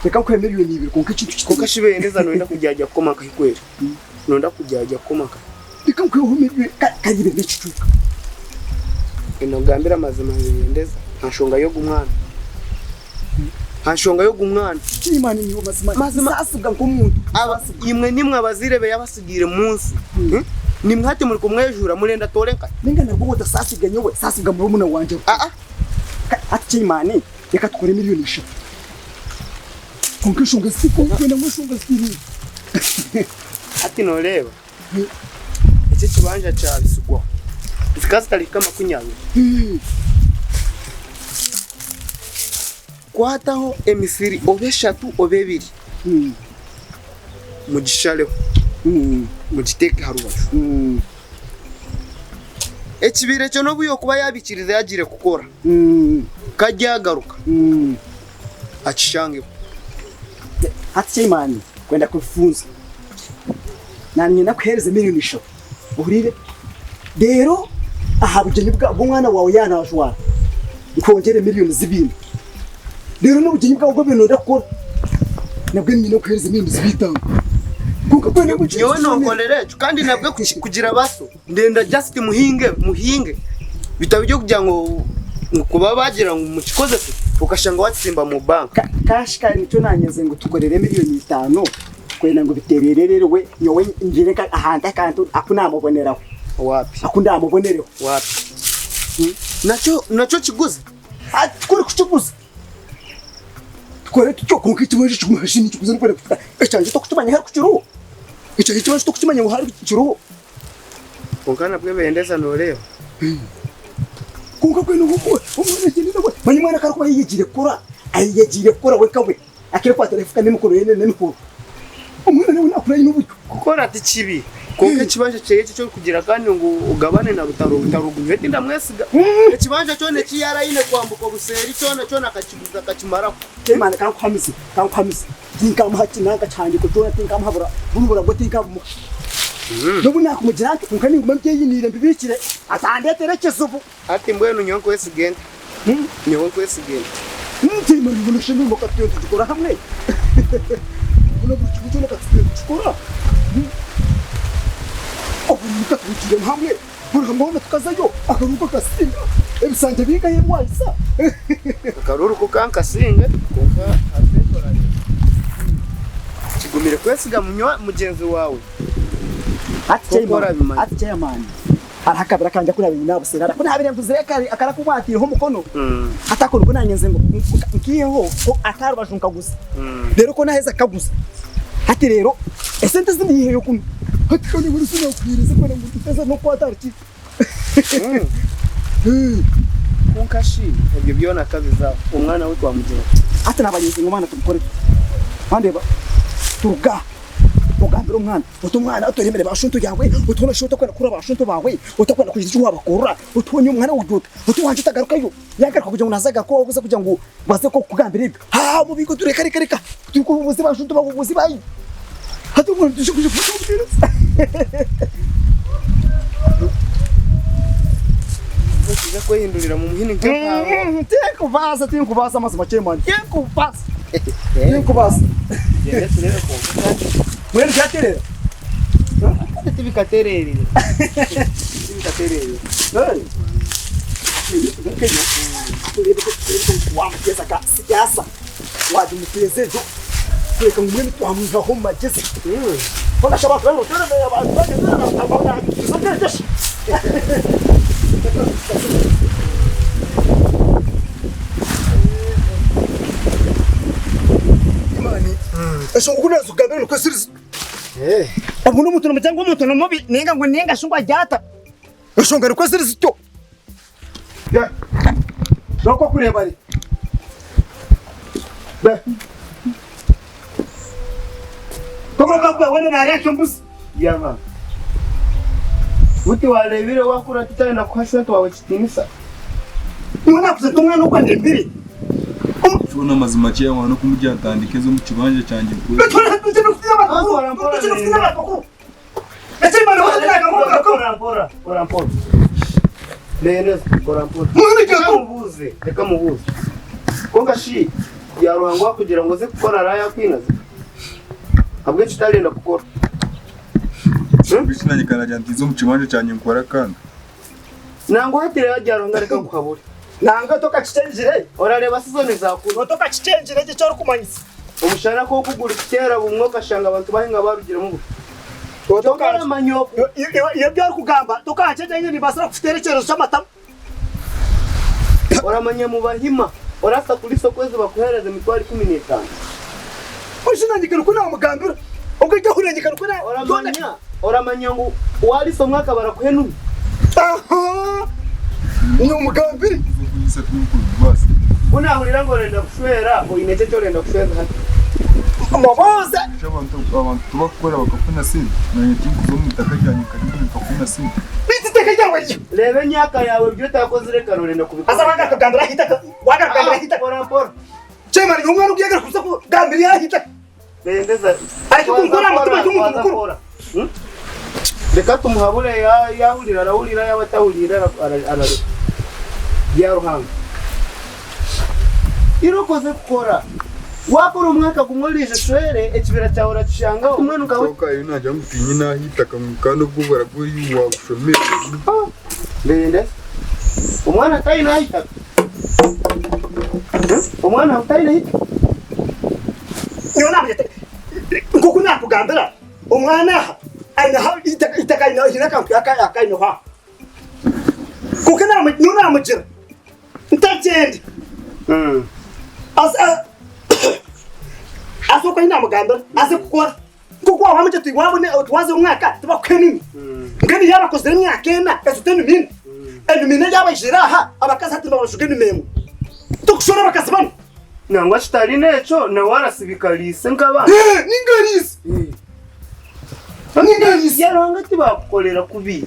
Reka nkwe miliyoni 2 konka kintu kitoko. Konka shibendeza nonda kujyaja komaka hikwera. Nonda kujyaja komaka. Reka nkwe humiriwe kayibe ne kichweka. Inogambira mazima yendeza. Hashonga yo gumwana. Hashonga yo gumwana. Imani niho mazima asuga nk'umuntu. Aba imwe nimwe abazirebe yabasigire munsi. Nimwate muri kumwejura murenda torenka. Ninga nabwo udasasiga nyowe sasiga murumuna wanje. Ati imani reka tukore miliyoni 3. Konka shonga siko kwenda mushonga sikiri. Ati noreba. Iki kibanja cha bisugwa. Zikazi tali kama kunyanga. kwataho emisiri obeshatu obebiri mugishaleho mugiteke harubashu ekibire cyo nobuyo kuba yabikiriza yagire gukora kajyagaruka akishange hati cyimani kwenda kufunza nanye nakuhereza miliyoni 10 uhurire rero aha bugeni bw'umwana wawe yanashwara ukongere miliyoni 2 rero n'ubugeni bw'ubwo bintu ndakora nabwo nyine kuhereza miliyoni 5 kuko kwene gukira yewe nokolere kandi nabwo kugira baso ndenda just muhinge bitabyo kugira ngo kuba bagira ngo mukikoze ukashanga watsimba mu bank kashika nicyo nanyeze ngo tukorere miliyoni 5 kwena ngo biterererewe yowe njireka ahanda kantu akunamuboneraho wapi akundamubonereho wapi nacho kiguze kuri kuchiguza tukore tucyo konkitimwe cy'umashini cyuguze n'ukore ecanje to kutumanya hari kuciruho ecanje cyo to kutumanya ngo hari kuciruho konkana bwe bendeza noreo kunka kwene nguko umwana cyane no manyi mwana karuko yigire kora we kawe akire kwa telefuka n'imukoro yene n'imukoro umwana nawe nakura y'ubuko gukora ati kibi konke kibanje cyo kugira kandi ngo ugabane na rutarugunyete ndamwesiga ekibanje cyo ne kiyarayine kwambuka buseri cyo nakakiguza kakimara Imana kankwamize tinkamuhati nanga cyane ko tona tinkamuhabura burubura ngo tinkamu Nobu nakumugira kunkani ngumye yinire mbibikire atandeterekeza ubu ati mbwenu nyonko wesigende nyonko wesigende ntima mbona sheme ngo katyo tukora hamwe ubona bucucu na katyo tukora ubu nikatwikire hamwe burambona tukazayo akaruko kasinga ebisanje biga yemwayisa akaruko kankasinga konka atekoranye kigumire kwesiga mugenzi wawe ati cyamani arakabira kanje kuri abintu nabusera ko ntabire nguzireka akarakumwatira ho mukono atakora uko nanyenze ngo nkiyeho ko atarubajunka gusa rero ko naheza kagusa ati rero esente zindi yo kuno ati ko ni buri sino kwirize ko ngo tuteza no kwatariki kunkashi ibyo byona kazi za umwana we kwa mugera ati nabayize ngomana tukore bandeba turuga ugambira umwana utumwana utoremere bashuntu yawe utubona shota kwena kura bashuntu bawe utakwena kugira cyo wabakora utubonye umwana wuduta utuwanje utagarukayo yagaruka kugira ngo nazaga ko ubuze kugira ngo baze ko kugambira ibyo ha mu biko tureka reka turiko ubuze bashuntu babuze bayi hatu ngo dushukuje kubwira uza kwihindurira mu muhini nk'aho teko baza amazi make man teko baza gende turebe ko mwere cyaterera tibikaterere wamugeza ka siyasa wadumutezezo reka ngumwe twamuza ho mageze bona shaba kwano tore abantu bageze abana tuzokeje imani eso kuneza ugambira no kwesiriza abuno mutu no cyangwa mutu no mubi ninga ngo ninga shungwa jata eso ngari kwesiriza cyo ya doko kureba ari Kama baba wale na reaction mbuzi yama uti warebire wakura tutane na kwashwa twawe kitinisa mwana kuzatumwa no kwande mbiri Shona mazima cye abantu no kumujya atandike zo mu kibanje cyanjye kuri reka mubuze konga shi yaruhangwa kugira ngo ze gukora raya kwinaza abwe kitarenda gukora bishinanye kanajya ntizo mu kibanje cyanjye nkora kandi nango hatire yajyaronga reka kuhabura nanga toka kichenjire orareba sizone zakuru toka kichenjire cyo cyo kumanyisa umushara ko kugura kitera bumwoka shanga abantu bahinga barugira mu toka amanyoko iyo byari kugamba toka hacenje ni basara kufiterekero cy'amata oramanye mu bahima orasa kuri sokweze bakuhereza mitwari 15 ushinanyikira ko nawo mugambira ukajya hurengekana ko oramanya ngo wari so mwaka barakuhenu aha ni umugambiri kuyisa kuri basi unahurira ngo renda kushwera uyinete cyo renda kushwera hati Amaboza abantu bakora bakafuna sindi nanye kinguzo mu takajyanye kandi bakafuna sindi biti takajyawe cyo rebe nyaka yawe byo takoze reka renda kubikora asa bagakagambira hita wagakagambira hita pora chema ni umwana ugiye kuza kugambira hita bendeza ariko kunkora mutima cy'umuntu mukuru reka tumuhabure yahurira arahurira yabatahurira ara yaruhanga irokoze gukora wakora umwaka kumurije shwere ekibera cyahora gishanga umwana ukawe ukayo najya mutinyi nahita kandi ubwo baraguye wagushomera bende umwana tayi nahita umwana tayi nahita niyo namye kuko nakugambira umwana aina ha itaka ina hina kan aka ina ha kuko namujira ntagendi aso ko ina mugambira ase kuko wamuje tuwabone twaze umwaka tubakwenini ngani yarakoze imyaka ena kasuteni mini mina yabajiraha abakazi hati babashugeni memo tukushora bakasibana nangwa chitari necho na warasibikalise nkaba ningalisi yaranga tibakolera kubi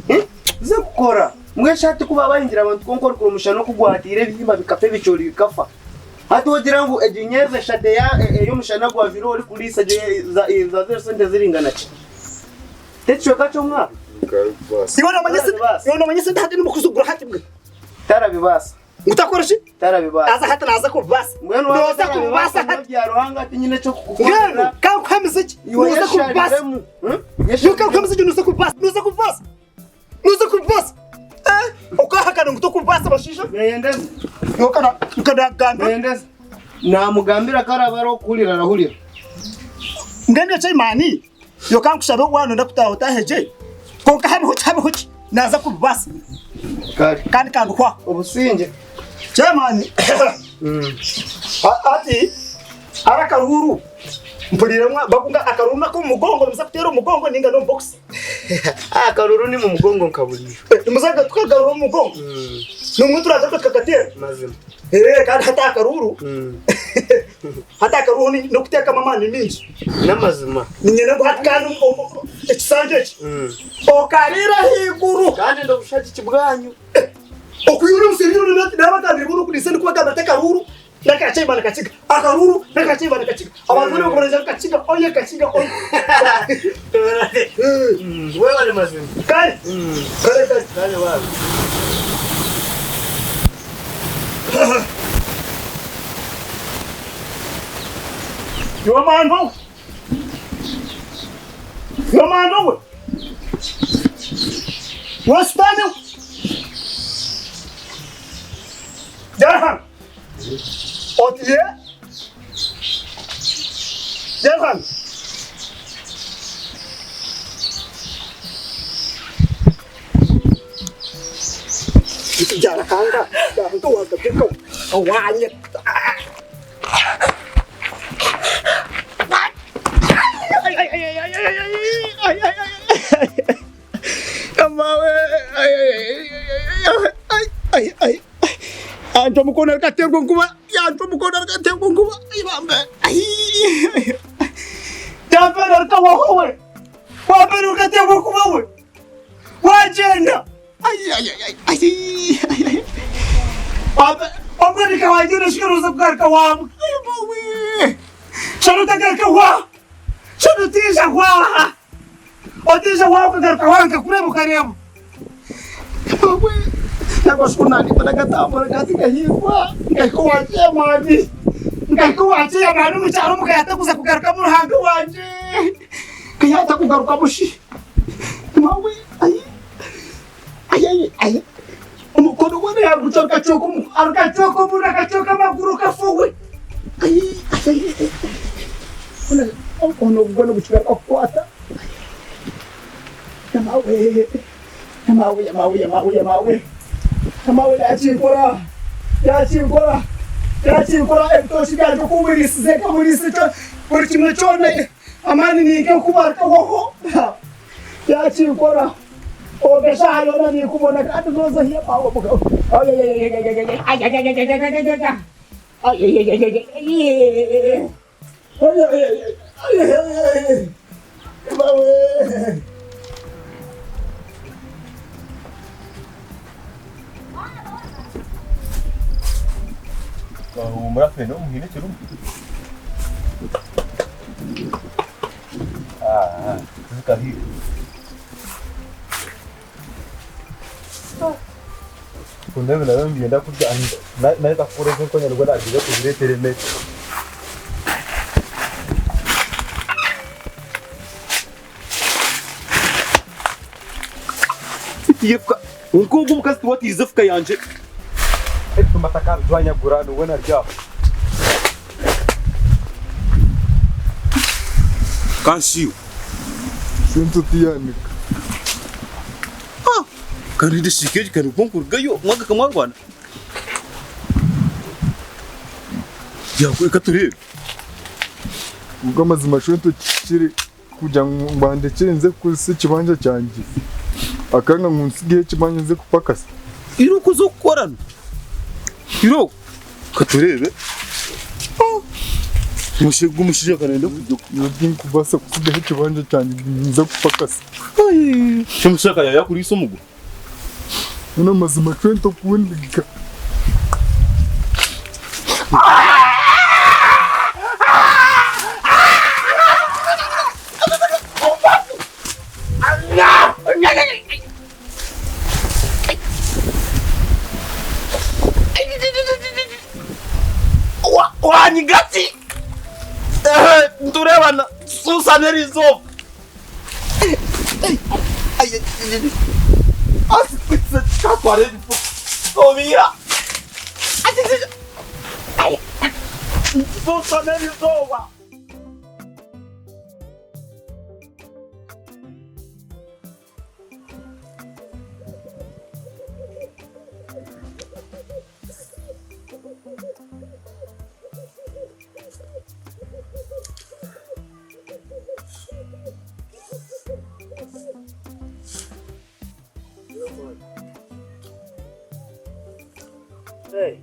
ze gukora mweshati kuba bayingira abantu konkora kurumushano kugwatire bihimba bikafe bicori bikafa hati wogira ngo ejinyeze shade ya eyo mushana gwa viro uri kulisa za sente ziringana ki techo kacho mwa Yona manyese ndahade nimukuzugura hati bwe tarabibasa utakoresha tarabibasa aza hata naza kubasa mwenu waza kubasa hati ya rohanga ati nyine cyo kukora ka kwamiziki nuza kubasa yuka kwamiziki nuza kubasa ukahakana nguto kubasa bashisha yendeze yokana ukadagamba yendeze na mugambira karabaro kulira rahulira ngende chaimani yoka kushabe wano ndakutaho taheje konka habi huci naza kubasa kandi kandu kwa ubusinge chaimani ati arakaruru mpuliremwa bakunga akaruna ko mugongo musakutera umugongo ninga no box akaruru ni mu mugongo nkaburisha muzaga tukagarura umugongo numwe turaza tukakatera mazima kandi hata akaruru no kuteka mama ni minji namazima nyene ngo hatkanu ekisanje okarira higuru kandi ndo bushaki kibwanyu okuyura musiriro n'abagambira buru kulise ni kubagambira tekaruru nakachimba nakachiga akaruru nakachimba nakachiga abantu bari bakoresha kachiga oye wewe wale mazima kale wapi Yo mando what's that Jahan Otiye Jahan Jara kanga jangan tuh agak kau awalnya Anto mukona katengo nguma yanto mukona katengo nguma ibambe Tapera kawa howe Wapera katengo nguma we Wajenda Wapera kawa jina shikaro sabgar kawa Ibawe Sharuta gar kawa Sharutisha wa Otisha wa gar kawa kakuremo karemo Ibawe Nagoshkunani panakatamba nakatika hikwa Ngaikuwachia mani Ngaikuwachia mani mcharo mkayata kuza kugaruka muhanga wanje Kayata kugaruka mushi Mawe Ayi Umukono wane ya kuchoka choko Arukachoko muna kachoka maguru kafuwe Ayi Ono gwana kuchika kafuata Yamawe Kamawe yachinkora ekitoshiganje kubirisize kabirisi cyo buri kimwe cyone amani nike kubarka hoho yachinkora ogeshayo nani kubona kandi zoza hiya pawo mugabo Umrah feno muhine churum. Kahi. Kunde bila bienda kuja na takure ko nyalo goda ajiga kujire terele. Yefka unko gum kas tuwa tizafka yanje. Itu matakar juanya guranu wena rja. Kansiu. Sinto tianik. Kan ida sikej kan konkur gayo maga kamarwan. Ya ko ikaturi. Ubwo amazima shwento kiri kuja mbande kiri nze kusi kibanja cyanjye. Akanga nkunsigiye kibanja nze kupakasa. Iro kuzo korana. Iro katurebe. Mushegu mushije kanende kujyo Yobyin kubasa kusigiye kibanja cyanjye nze kupakasa. Ai, shimshaka ya kuri somugo. Una mazima shwento kuwindika. Wani gati. Nturebana susaneri zo. Asipitse chakware komira. Susaneri zo wa. Hey,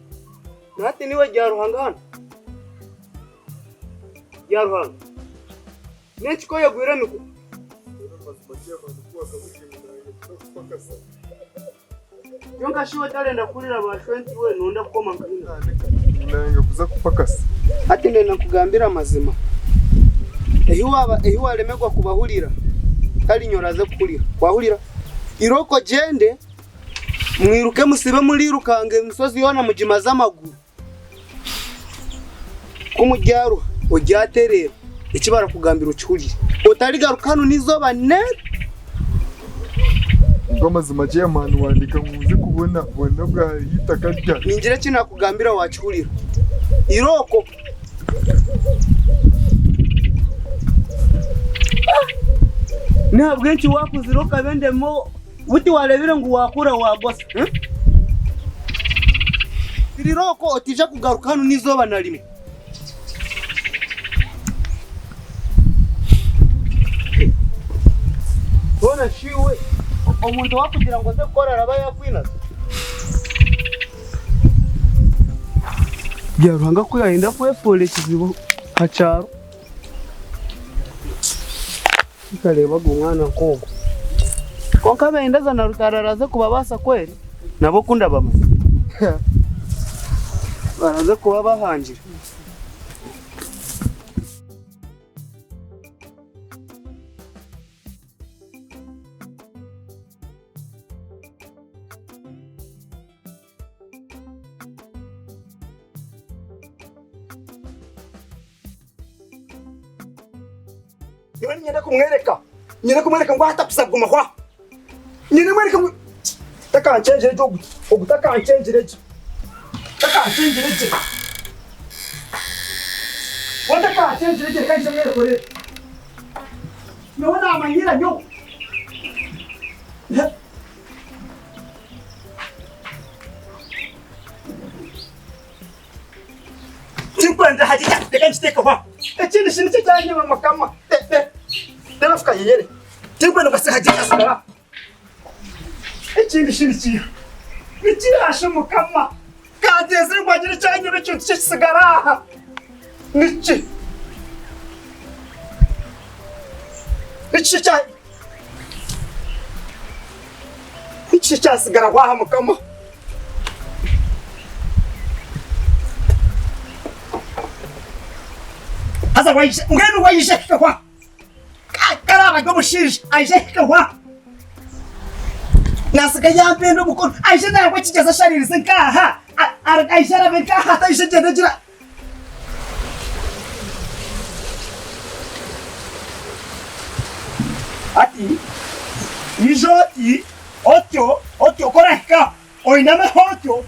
nati niwe Jaruhanga hano. Jaruhanga. Nechiko yagwira miko. Yonga shiwe talenda kulira bashwenti we nonda kukoma nkina. Nanga kuza kupakasa. Ati ndenda kugambira mazima. Ehiwa lemegwa kubahulira. Kali nyoraze kukulira. Kwahulira. Iroko jende mwiruke musibe mulirukange misozi yona mujima z'amaguru. Kumujyaru ojyaterera ikibara kugambira ukihulire. Otaligarukano nizoba ne. Ubwo amazima chairman wandika nkuze kubona bona bwa hita kajya. Ningira kina kugambira wakihulira. Iroko ntabwo enki wakuziroka bendemo buti warebire ngo wakura wagosa. Iriroko otija kugaruka hano nizoba na rimwe. Bona shiwe omuntu wakugira ngo nze kora araba yakwinaza. Jaruhanga ko yahinda kwefole kizibu hacaro. Ikareba umwana nkogo. Konka bendaza na rutararaze kubabasa kweli nabo kunda bama. Baraze kuba bahangira. Yoni nyenda kumwereka ngo hatapisaguma kwa. Nyine mwereka ngo takancenjere cyo ogutakancenjere. Takancenjere cyo. Wanda kancenjere cyo kanjye mwereka rero. Nona amanyira nyo. Tikwenda hajija tekanchiteka kwa. Ekindi shini cyanye mamakama. Dela fuka yeyere. Tikwenda basi hajija sala. Ekindi shini cyo. Ikirashe mukama kageze ngwagira cyanye n'icyo kisigara niki iki cyasigara wahamukamo haza wayishe ngene wayishe kwa karaba gomushije aje kwa nasiga yambe no mukono aje nawe kigeza sharirize nkaha aje arabe nkaha aje jera ati Nijoti, otyo koreka, oiname hotyo,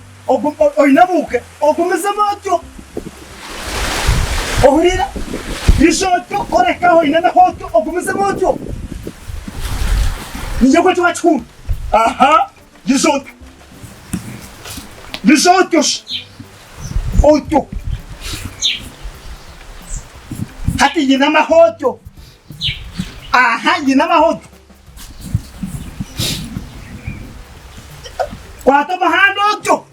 oinamuke, okumeze motyo. Ohurira, nijotyo koreka, oiname hotyo, okumeze motyo. Nije kwetu wachu. Aha, nijotyo. Nijotyo. Otyo. Hati yinama hotyo. Aha, yinama hotyo. Kwata mahando otyo.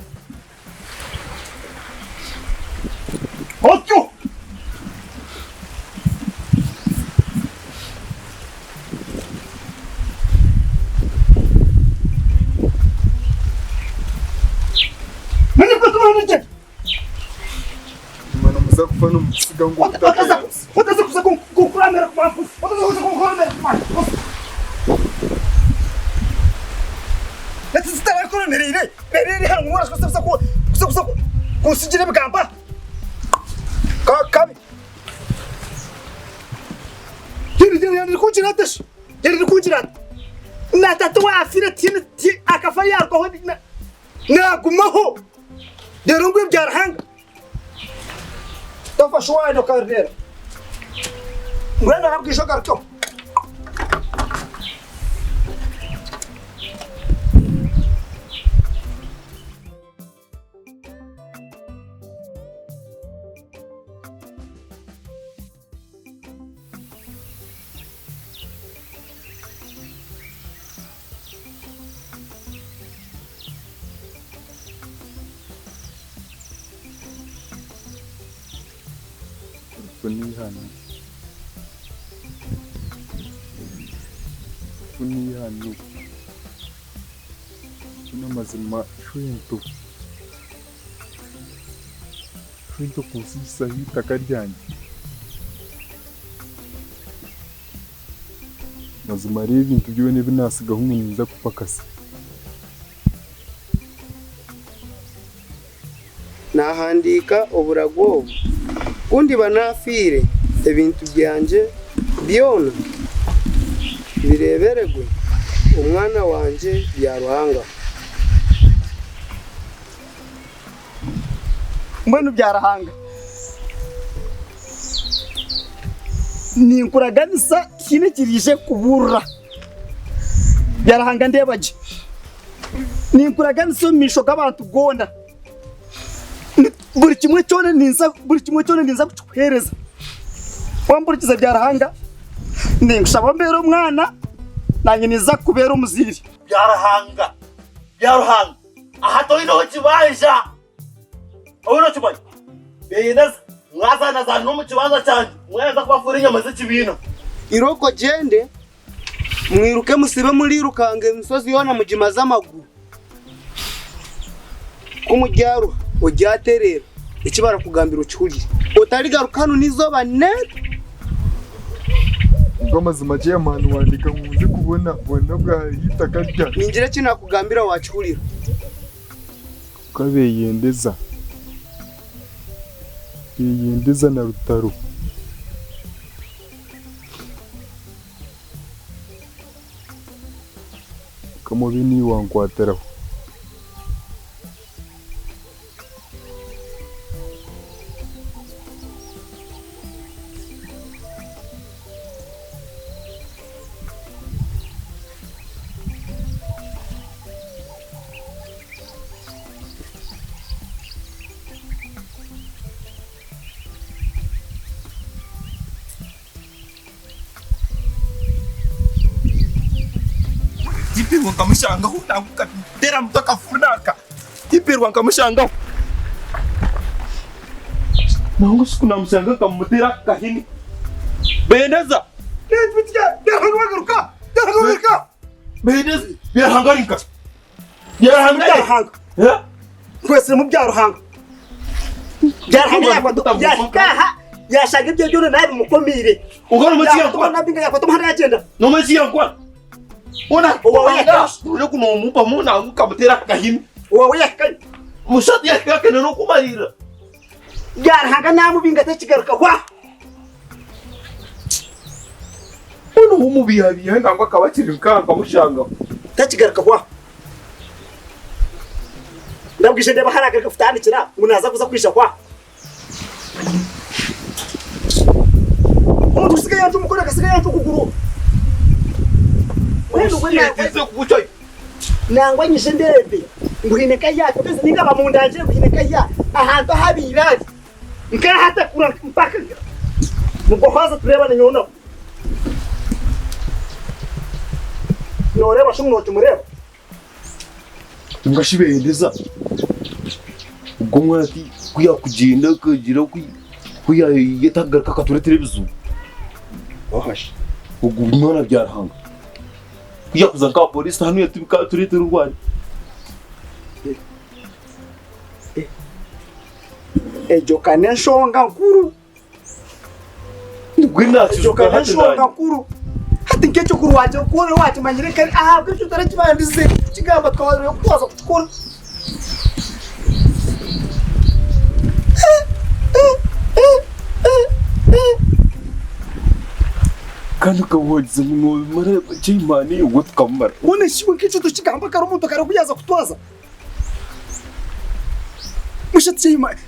Otyo. Mani kwa tuma nje. Mana muza kufana musiga ngo Wataza kuza kukuramera kwa mfusi. Wataza kuza kukuramera kwa mfusi. Let's Nerere hano mwana kusa kusigire bigamba. Kabi. Yeri kunjira dash. Yeri kunjira. Na tatu afira ti akafa yarko hodi na gumaho. Derungwe byarhanga. Tofa shwa no karnera. Ngwenda nabwisho garto. Funihano Kuna mazima shwento kusisa hita karyanye mazima rero ibintu byo ne binasiga humuniza kupakasa nahandika oburagobo kundi banafire ebintu byanje byona bireberegwe umwana wanje byaruhanga mbona byarahanga ni nkuraganisa kine kirije kubura byarahanga ndebaje ni nkuraganisa misho gabantu gonda buri kimwe cyone ninza kuhereza wamburikiza byarahanga ningushaba mbere umwana nange niza kubera umuziri byarahanga aha to ino kibaja ono kibaja beyineza mwazana za no mu kibanza cyane mweza kubafura inyama z'ikibino iroko gende mwiruke musibe muri rukange imisozi yona mujima z'amaguru kumujyaru ujyaterera ikibara kugambira ukihurire utarigarukano nizoba net Mazima je manu wandika muze kubona bwa hita karya ningira kina kugambira wakihurira kabeyendeza na rutaro kamobini wankwateraho Ipirwa nkamushanga hunanguka tera mtoka funaka ipirwa nkamushanga nangu siku namusanga kamutera kahini bendeza Garuka. bendeza byahangarinka byahangarinka Kwese mu byaruhanga. Byarahanga yashaka ibyo byo nabi mukomire. ugana mukiya kwa nabinga yakoto mpara yagenda. no mukiya kwa ona waweka ule kuno mumpa muna mukamutera kahini Wowe yakanye. mushati yakake no kumarira Byarahanga namubinga takigaruka kwa. uno umubihabiye ntango akabakira nkanga mushanga Takigaruka kwa. Ndabwishe ndeba haragaruka futandikira munaza kuza kwisha kwa. Umuntu usigaye yantu mukora kasigaye yantu kuguru. Wendo yeze kubucoy nangwa nyishe ndebe nguhine kaya kubeze ninga bamundanje nguhine kaya ahantu habirari nkara hata kura mpaka mugohaza tureba ni nyono noreba shumno tumureba ngashibendeza ubwo mwati kuya kugenda kugira kuya yetagaruka kature televiziyo wahashe ubwo nona byarahanga kuya kuza ka polisi hano yatubika turete rwari ejo kaneshonga nkuru gwina ejo kaneshonga nkuru hati nkecho kuru waje kure waje manyire kari ahabwe cyo tarakibandize kigamba twari kwaza kukora kandi ukawogiza mu mara cy'imani uwo tukamara one shiwe nkecho tukigamba kari umuntu kari kuyaza kutwaza mushatse imani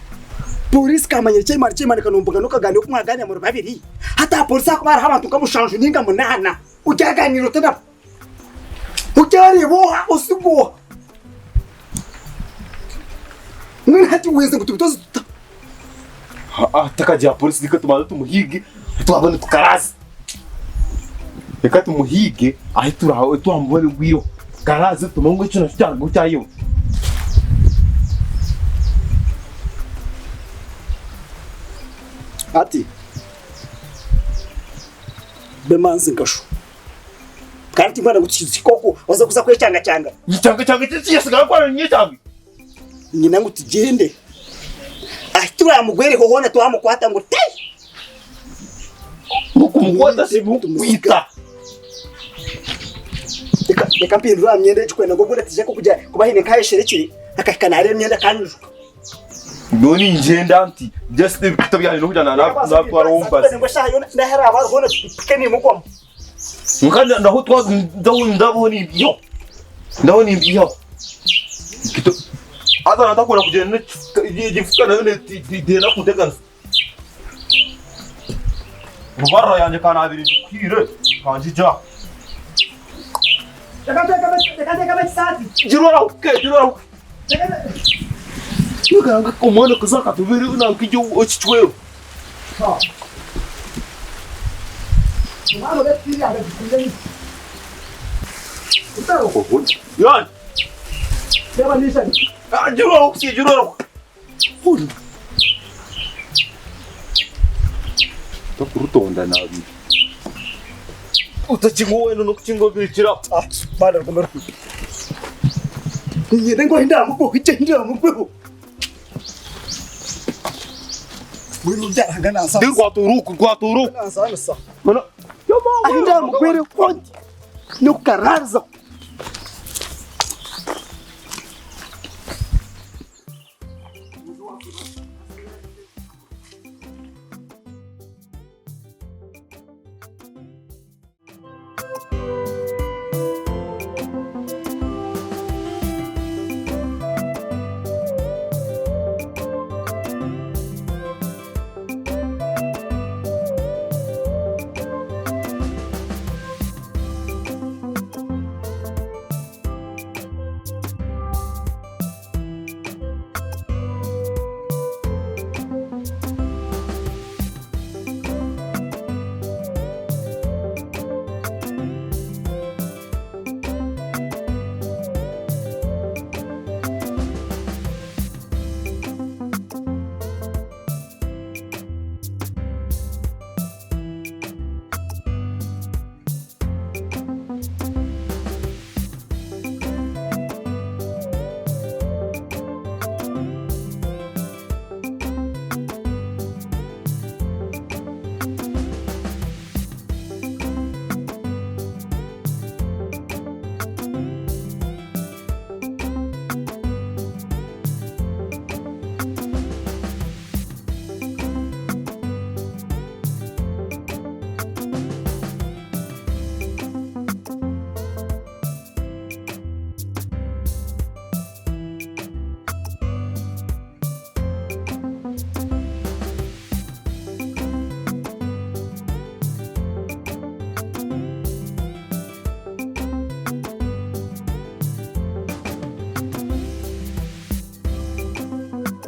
polisi kamanyire cy'imani kanumbuga no kagane kumwaganya mu babiri hata polisi akubara abantu kamushanje ninga munana ujyaganira utana ujyari boha usigo none hati weze ngutubitoza takajya polisi dikatuma tumuhige twabone tukarazi reka tumuhige aho turaho twambone gwiro karazi tumango icyo nashyango cyayo ati bemanzi ngasho kandi mwana gutsizi koko waza kuza kwecyanga cyanga cyangwa kwa nyicanga nyina ngo tugende ahitura mugwere hohona twamukwata ngo te mukumkwata si mukwita reka mpindura myenda cykwena ngo gura tije ko kujya kubahine kahesherekire akakanare myenda kanjuka noni njenda anti just bitabyane no kujana na twaromba ngo shayo ndahera abahona keni mukwamo nganda ndaho twazi ndabona ibyo kito azana ndakora kugenda igifuka nayo ne na kutegana mubara yanje kana abiri kwire kanji ja Teka sati jirora Nuganga kumwana kuzaka tubiri unankije ochichweyo mwana betiri agakunde utaro yan seba nisha jirora takurutonda nabi utachingowe no kuchingobikira bana kumara ngende ngo indamuko kichenjira mukweho Wino byaranga nasa dirwa turuku nasa mana ahinda mukwere konti no karaza